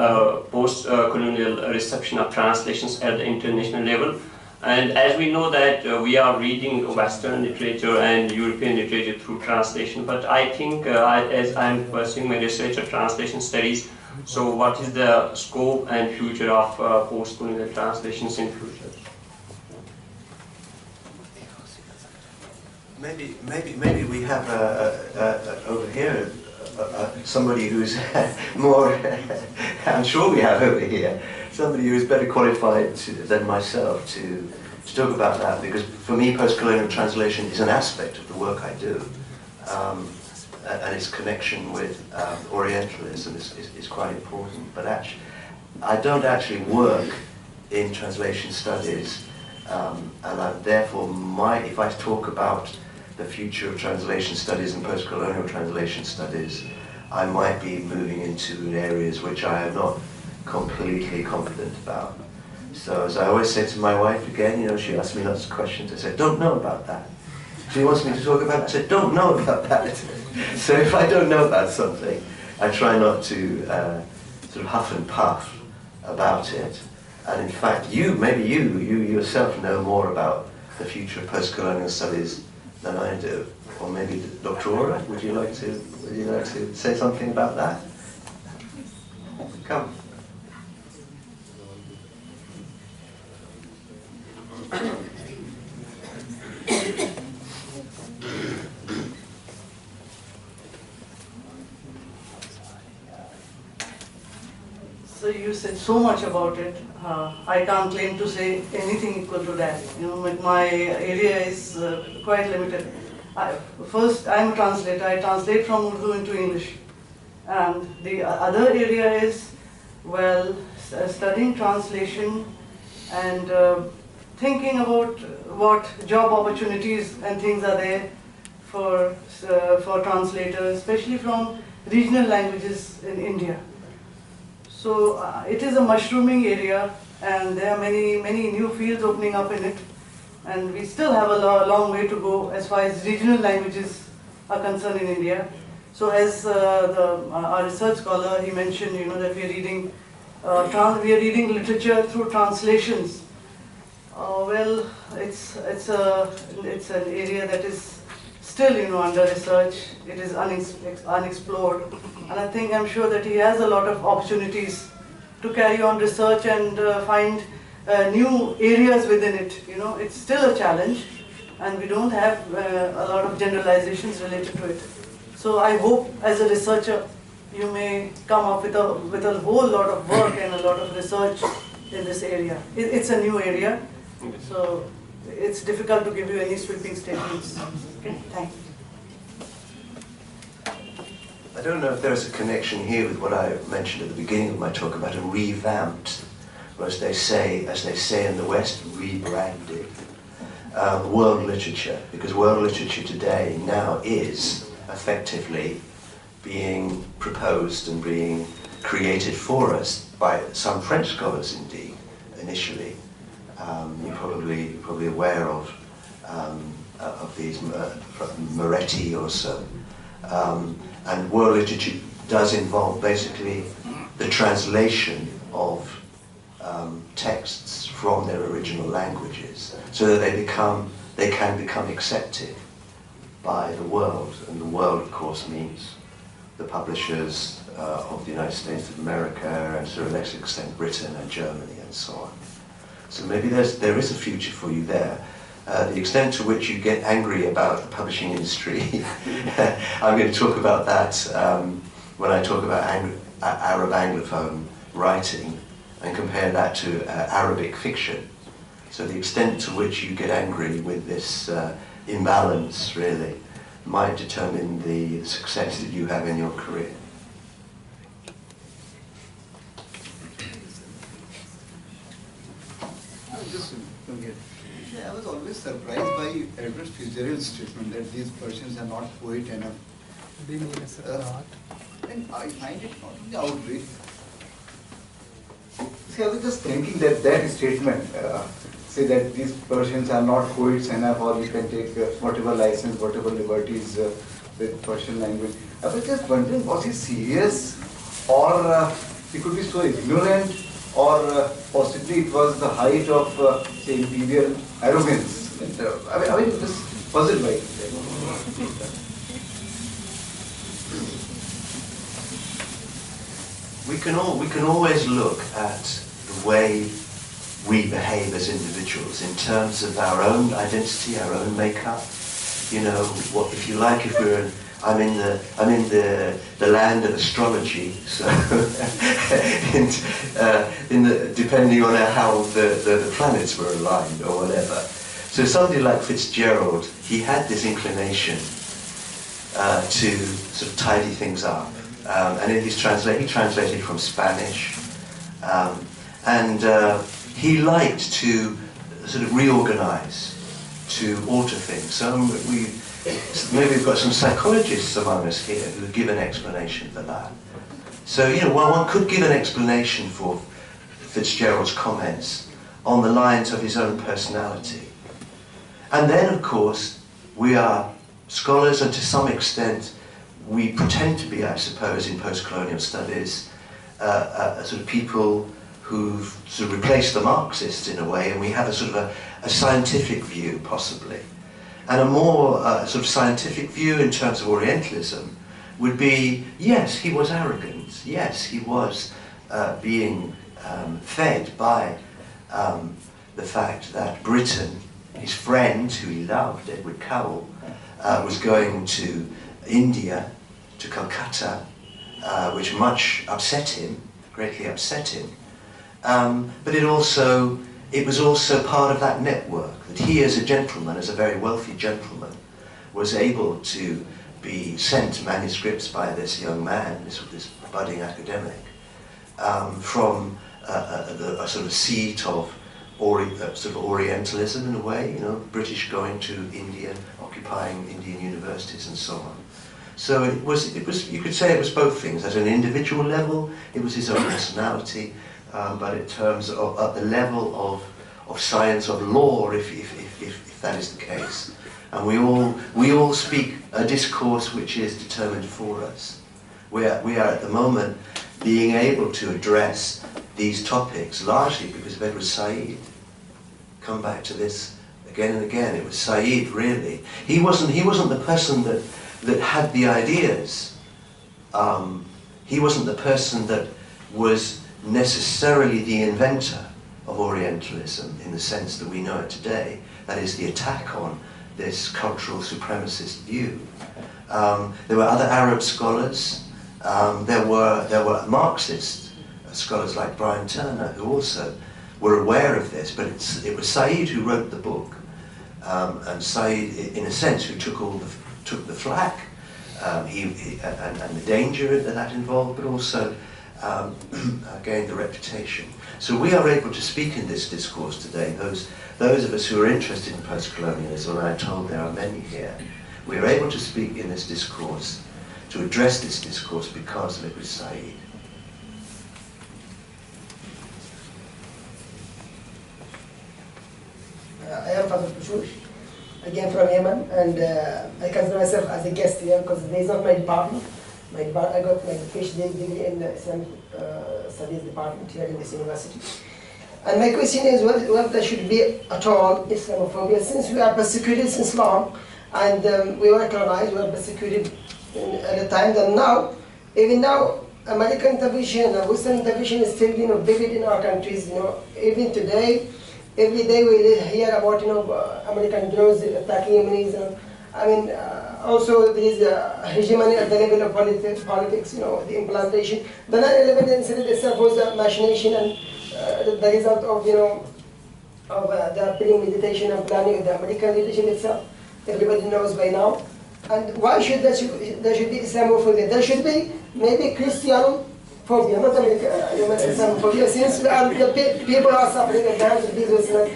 reception of translations at the international level? And as we know that we are reading Western literature and European literature through translation, but I think as I'm pursuing my research of translation studies, so what is the scope and future of post-colonial translations in future? Maybe we have over here somebody who's more. I'm sure we have over here somebody who is better qualified than myself to talk about that, because for me, post-colonial translation is an aspect of the work I do, and its connection with Orientalism is quite important. But actually, I don't actually work in translation studies, and therefore, if I talk about the future of translation studies and post-colonial translation studies, I might be moving into areas which I am not completely confident about. So as I always say to my wife, again, you know, she asks me lots of questions, I said, don't know about that. She wants me to talk about it. I said, don't know about that. So if I don't know about something, I try not to sort of huff and puff about it. And in fact, maybe you yourself know more about the future of post-colonial studies than I do. Or maybe Dr. Ora, would you like to say something about that? Come. So you said so much about it. I can't claim to say anything equal to that. You know, my area is quite limited. First, I'm a translator. I translate from Urdu into English. And the other area is, well, studying translation and thinking about what job opportunities and things are there for translators, especially from regional languages in India. So it is a mushrooming area, and there are many new fields opening up in it, and we still have a long way to go as far as regional languages are concerned in India. So as our research scholar, he mentioned, you know, that we are reading literature through translations. Well, it's an area that is still, you know, under research. It is unexplored, and I'm sure that he has a lot of opportunities to carry on research and find new areas within it. You know, it's still a challenge, and we don't have a lot of generalizations related to it. So I hope, as a researcher, you may come up with a whole lot of work and a lot of research in this area. It's a new area, so it's difficult to give you any sweeping statements. Okay, thanks. I don't know if there's a connection here with what I mentioned at the beginning of my talk about a revamped, or as they say in the West, rebranded world literature, because world literature today now is effectively being proposed and being created for us by some French scholars indeed, initially. You're probably aware of these, Moretti or so. And world literature does involve basically the translation of texts from their original languages, so that they can become accepted by the world. And the world, of course, means the publishers of the United States of America, and to a lesser extent Britain and Germany and so on. So maybe there is a future for you there. The extent to which you get angry about the publishing industry, I'm going to talk about that when I talk about Arab Anglophone writing and compare that to Arabic fiction. So the extent to which you get angry with this imbalance really might determine the success that you have in your career. I was always surprised by Edward Fitzgerald's statement that these Persians are not poet enough. They need a separate art. And I find it not only outrageous. See, I was just thinking that statement, say that these Persians are not poets enough, or you can take whatever license, whatever liberties with Persian language. I was just wondering, was he serious, or he could be so ignorant, or possibly it was the height of, say, imperial arrogance. And, I mean, just puzzled by it. We can always look at the way we behave as individuals in terms of our own identity, our own makeup. You know, what if you like, if we're I'm in the land of astrology, so depending on how the planets were aligned or whatever. So somebody like Fitzgerald, he had this inclination to sort of tidy things up, and in his he translated from Spanish, and he liked to sort of reorganize, to alter things. So maybe we've got some psychologists among us here who give an explanation for that. So, you know, one could give an explanation for Fitzgerald's comments on the lines of his own personality. And then, of course, we are scholars, and to some extent we pretend to be, I suppose, in post-colonial studies, sort of people who've sort of replaced the Marxists in a way, and we have a sort of a scientific view, possibly. And a more sort of scientific view in terms of Orientalism would be, yes, he was arrogant, yes, he was being fed by the fact that Britain, his friend, who he loved, Edward Cowell, was going to India, to Calcutta, which much upset him, greatly upset him. But it was also part of that network, that he as a gentleman, as a very wealthy gentleman, was able to be sent manuscripts by this young man, this budding academic, from a sort of seat of sort of Orientalism in a way, you know, British going to India, occupying Indian universities and so on. So it was, you could say it was both things. At an individual level, it was his own personality, but in terms of at the level of science, of law, if that is the case. And we all speak a discourse which is determined for us. We are at the moment being able to address these topics largely because of Edward Said. Come back to this again and again. It was Said, really. He wasn't the person that had the ideas. He wasn't the person that was necessarily the inventor of Orientalism in the sense that we know it today. That is, the attack on this cultural supremacist view. There were other Arab scholars. There were Marxist scholars like Brian Turner who also were aware of this, but it was Said who wrote the book, and Said, in a sense, who took the flak, and the danger that involved, but also gained the reputation. So we are able to speak in this discourse today. Those of us who are interested in post-colonialism, and I'm told there are many here, we are able to speak in this discourse, to address this discourse because of Edward Said. I am Father Pushush, again from Yemen, and I consider myself as a guest here because this is not my department. I got my PhD degree in the Islamic Studies department here in this university. And my question is whether there should be at all Islamophobia, since we are persecuted since long, and we were colonized, we were persecuted at a time that now, even now, American intervention, Western intervention is still, vivid in our countries. Even today, every day we hear about, American drones attacking Yemenis. Also there is a hegemony at the level of politics, the implantation. The 9/11 incident itself was a machination and the result of, the premeditation and planning of the American leadership itself. Everybody knows by now. And why should there should be Islamophobia? There should be maybe Christianophobia, not Islamophobia, since the people are suffering at the hands of these Muslims.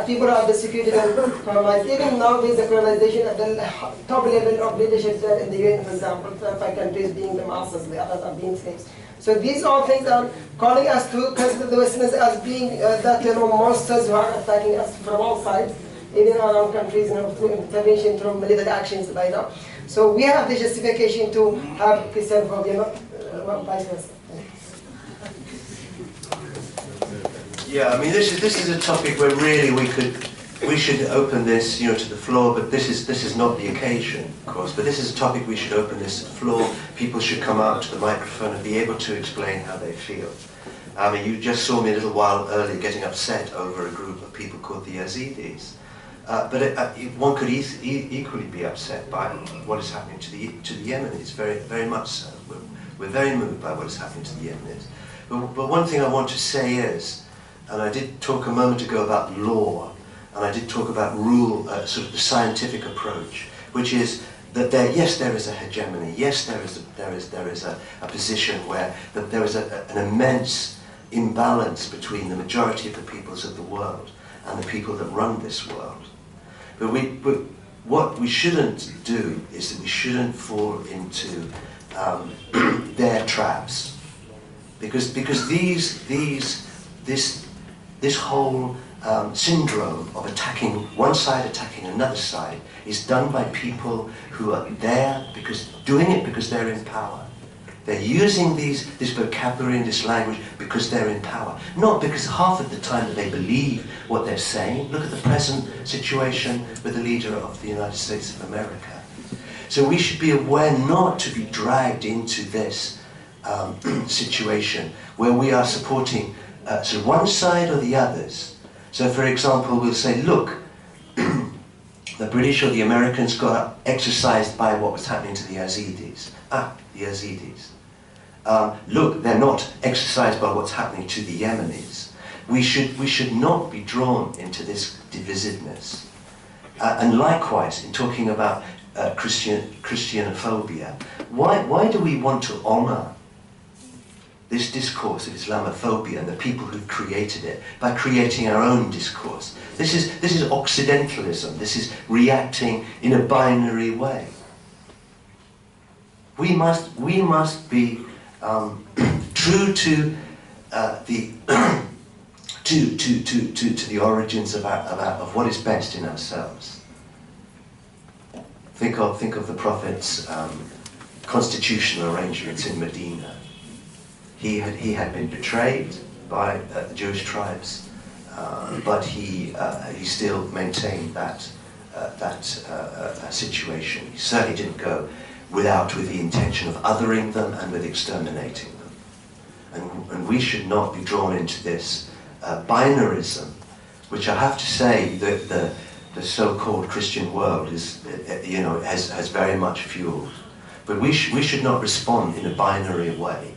People are persecuted and colonized. Even now with the colonization at the top level of leadership there in the UN, for example, 5 countries being the masters, the others are being slaves. So these all things are calling us to consider the Westerners as being monsters who are attacking us from all sides, even in our own countries, through intervention, through military actions by now. So we have the justification to have Christianophobia, not vice versa. Yeah, this is a topic where really we should open this, to the floor. But this is not the occasion, of course. But this is a topic we should open this to the floor. People should come out to the microphone and be able to explain how they feel. You just saw me a little while earlier getting upset over a group of people called the Yazidis. But one could equally be upset by what is happening to the Yemenis. Very, very much so. We're very moved by what is happening to the Yemenis. But one thing I want to say is, and I did talk a moment ago about law, and I did talk about rule, sort of the scientific approach, which is that yes, there is a hegemony. Yes, there is a position where there is an immense imbalance between the majority of the peoples of the world and the people that run this world. But what we shouldn't do is that we shouldn't fall into their traps, because this whole syndrome of attacking one side, attacking another side, is done by people who are there doing it because they're in power. They're using this vocabulary and this language because they're in power, not because half of the time that they believe what they're saying. Look at the present situation with the leader of the United States of America. So we should be aware not to be dragged into this situation where we are supporting so one side or the others. So for example, we'll say, look, the British or the Americans got exercised by what was happening to the Yazidis. The Yazidis. Look, they're not exercised by what's happening to the Yemenis. We should not be drawn into this divisiveness. And likewise, in talking about Christianophobia, why do we want to honour this discourse of Islamophobia and the people who've created it by creating our own discourse? This is Occidentalism. This is reacting in a binary way. We must be true to the origins of what is best in ourselves. Think of the Prophet's constitutional arrangements in Medina. He had been betrayed by the Jewish tribes, but he still maintained that situation. He certainly didn't go with the intention of othering them and with exterminating them. And we should not be drawn into this binarism, which I have to say that the so-called Christian world has very much fueled. But we should not respond in a binary way.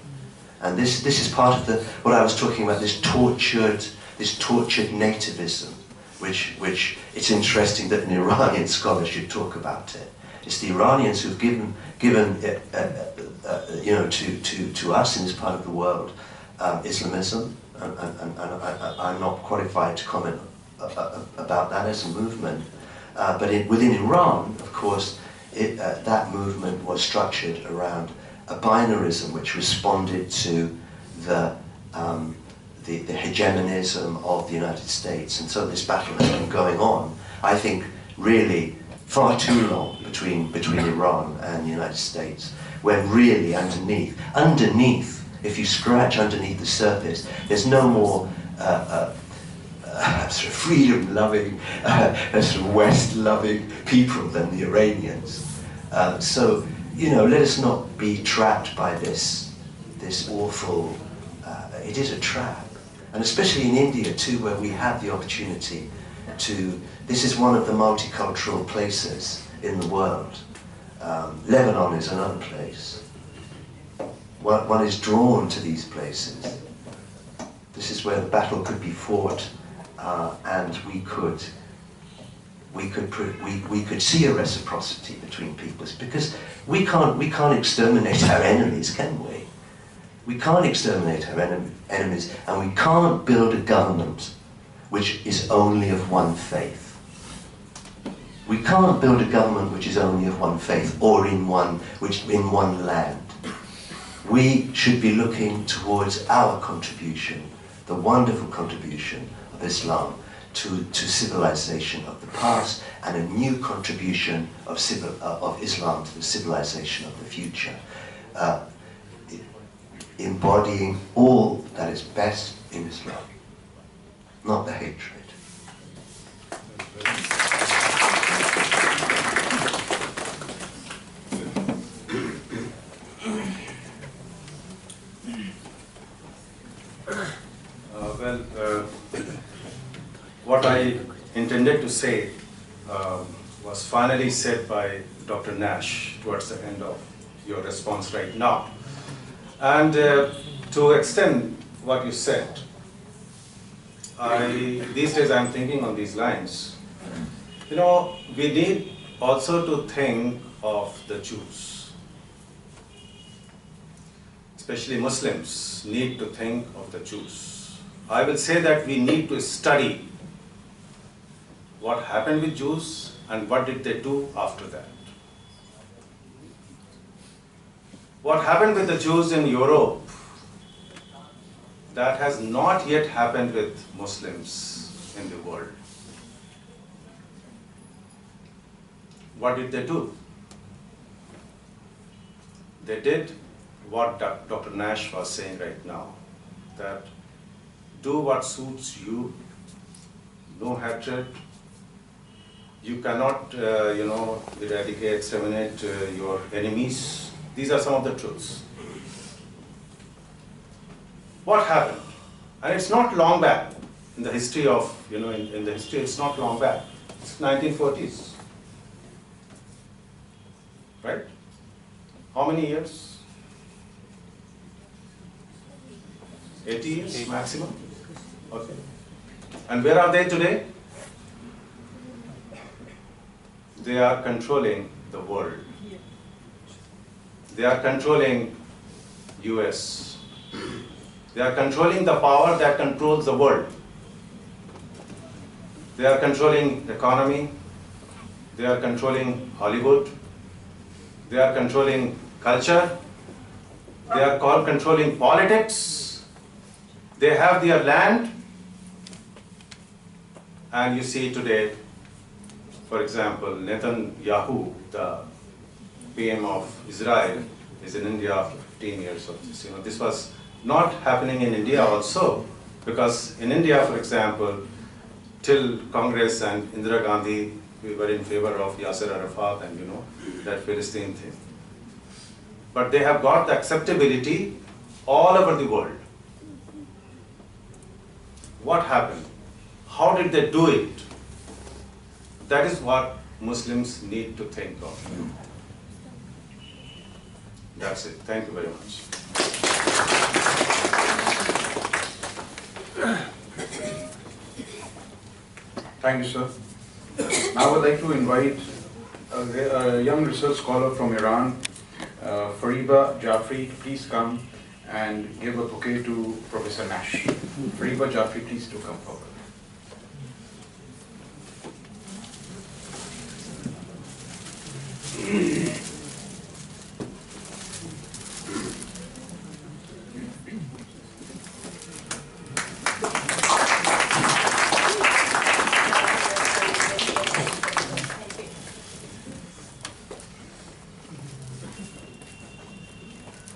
And this is part of what I was talking about, this tortured nativism, which it's interesting that an Iranian scholar should talk about it. It's the Iranians who've given to us in this part of the world Islamism, and I'm not qualified to comment about that as a movement. But within Iran, of course, that movement was structured around a binarism which responded to the hegemonism of the United States. And so this battle has been going on, I think, really far too long between Iran and the United States, where really underneath, if you scratch underneath the surface, there's no more sort of freedom-loving, sort of West-loving people than the Iranians. So, let us not be trapped by this awful, it is a trap. And especially in India too, where we have the opportunity this is one of the multicultural places in the world. Lebanon is another place. One is drawn to these places. This is where the battle could be fought, and we could see a reciprocity between peoples, because we can't exterminate our enemies, can we? We can't exterminate our enemies, and we can't build a government which is only of one faith. We can't build a government which is only of one faith or in one land. We should be looking towards our contribution, the wonderful contribution of Islam to civilization of the past, and a new contribution of Islam to the civilization of the future, embodying all that is best in Islam, not the hatred. What I intended to say was finally said by Dr. Nash towards the end of your response right now. And to extend what you said, these days I'm thinking on these lines. We need also to think of the Jews. Especially Muslims need to think of the Jews. I will say that we need to study what happened with Jews and what did they do after that. What happened with the Jews in Europe, that has not yet happened with Muslims in the world. What did they do? They did what Dr. Nash was saying right now, that do what suits you, no hatred. You cannot, eradicate, exterminate your enemies. These are some of the truths. What happened? And it's not long back in the history of, in the history, it's not long back. It's 1940s. Right? How many years? 80 years maximum? Okay. And where are they today? They are controlling the world. They are controlling US. They are controlling the power that controls the world. They are controlling the economy. They are controlling Hollywood. They are controlling culture. They are controlling politics. They have their land. And you see today, for example, Netanyahu, the PM of Israel, is in India after 15 years of this. This was not happening in India also, because in India, for example, till Congress and Indira Gandhi, we were in favor of Yasser Arafat and that Philistine thing. But they have got the acceptability all over the world. What happened? How did they do it? That is what Muslims need to think of. That's it. Thank you very much. Thank you, sir. Now I would like to invite a young research scholar from Iran, Fariba Geoffrey, to please come and give a bouquet to Professor Nash. Fariba Geoffrey, please do come forward.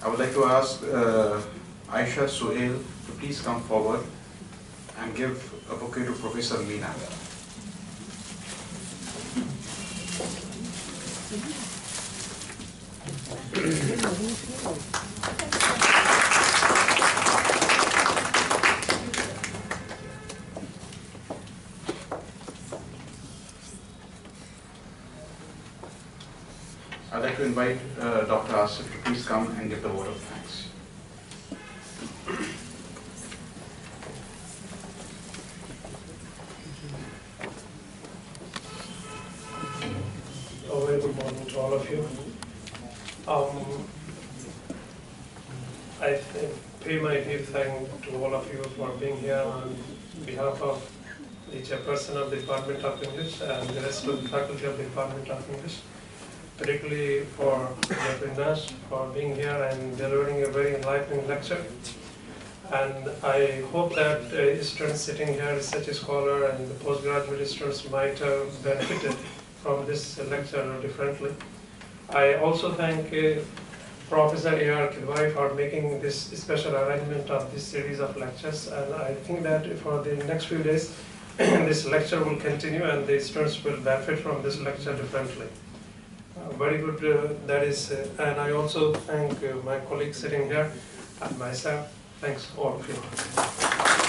I would like to ask Aisha Suhail to please come forward and give a bouquet to Professor Meena. I'd like to invite Dr. Asif to please come and give the vote of thanks. A very good morning to all of you. I pay my deep thanks to all of you for being here on behalf of the chairperson of the Department of English and the rest of the faculty of the Department of English, particularly for Geoffrey Nash for being here and delivering a very enlightening lecture. And I hope that students sitting here, such a scholar and the postgraduate students might have benefited from this lecture differently. I also thank Professor A.R. Kilwai for making this special arrangement of this series of lectures, and I think that for the next few days this lecture will continue and the students will benefit from this lecture differently. Very good, that is, and I also thank my colleagues sitting here and myself. Thanks all of you.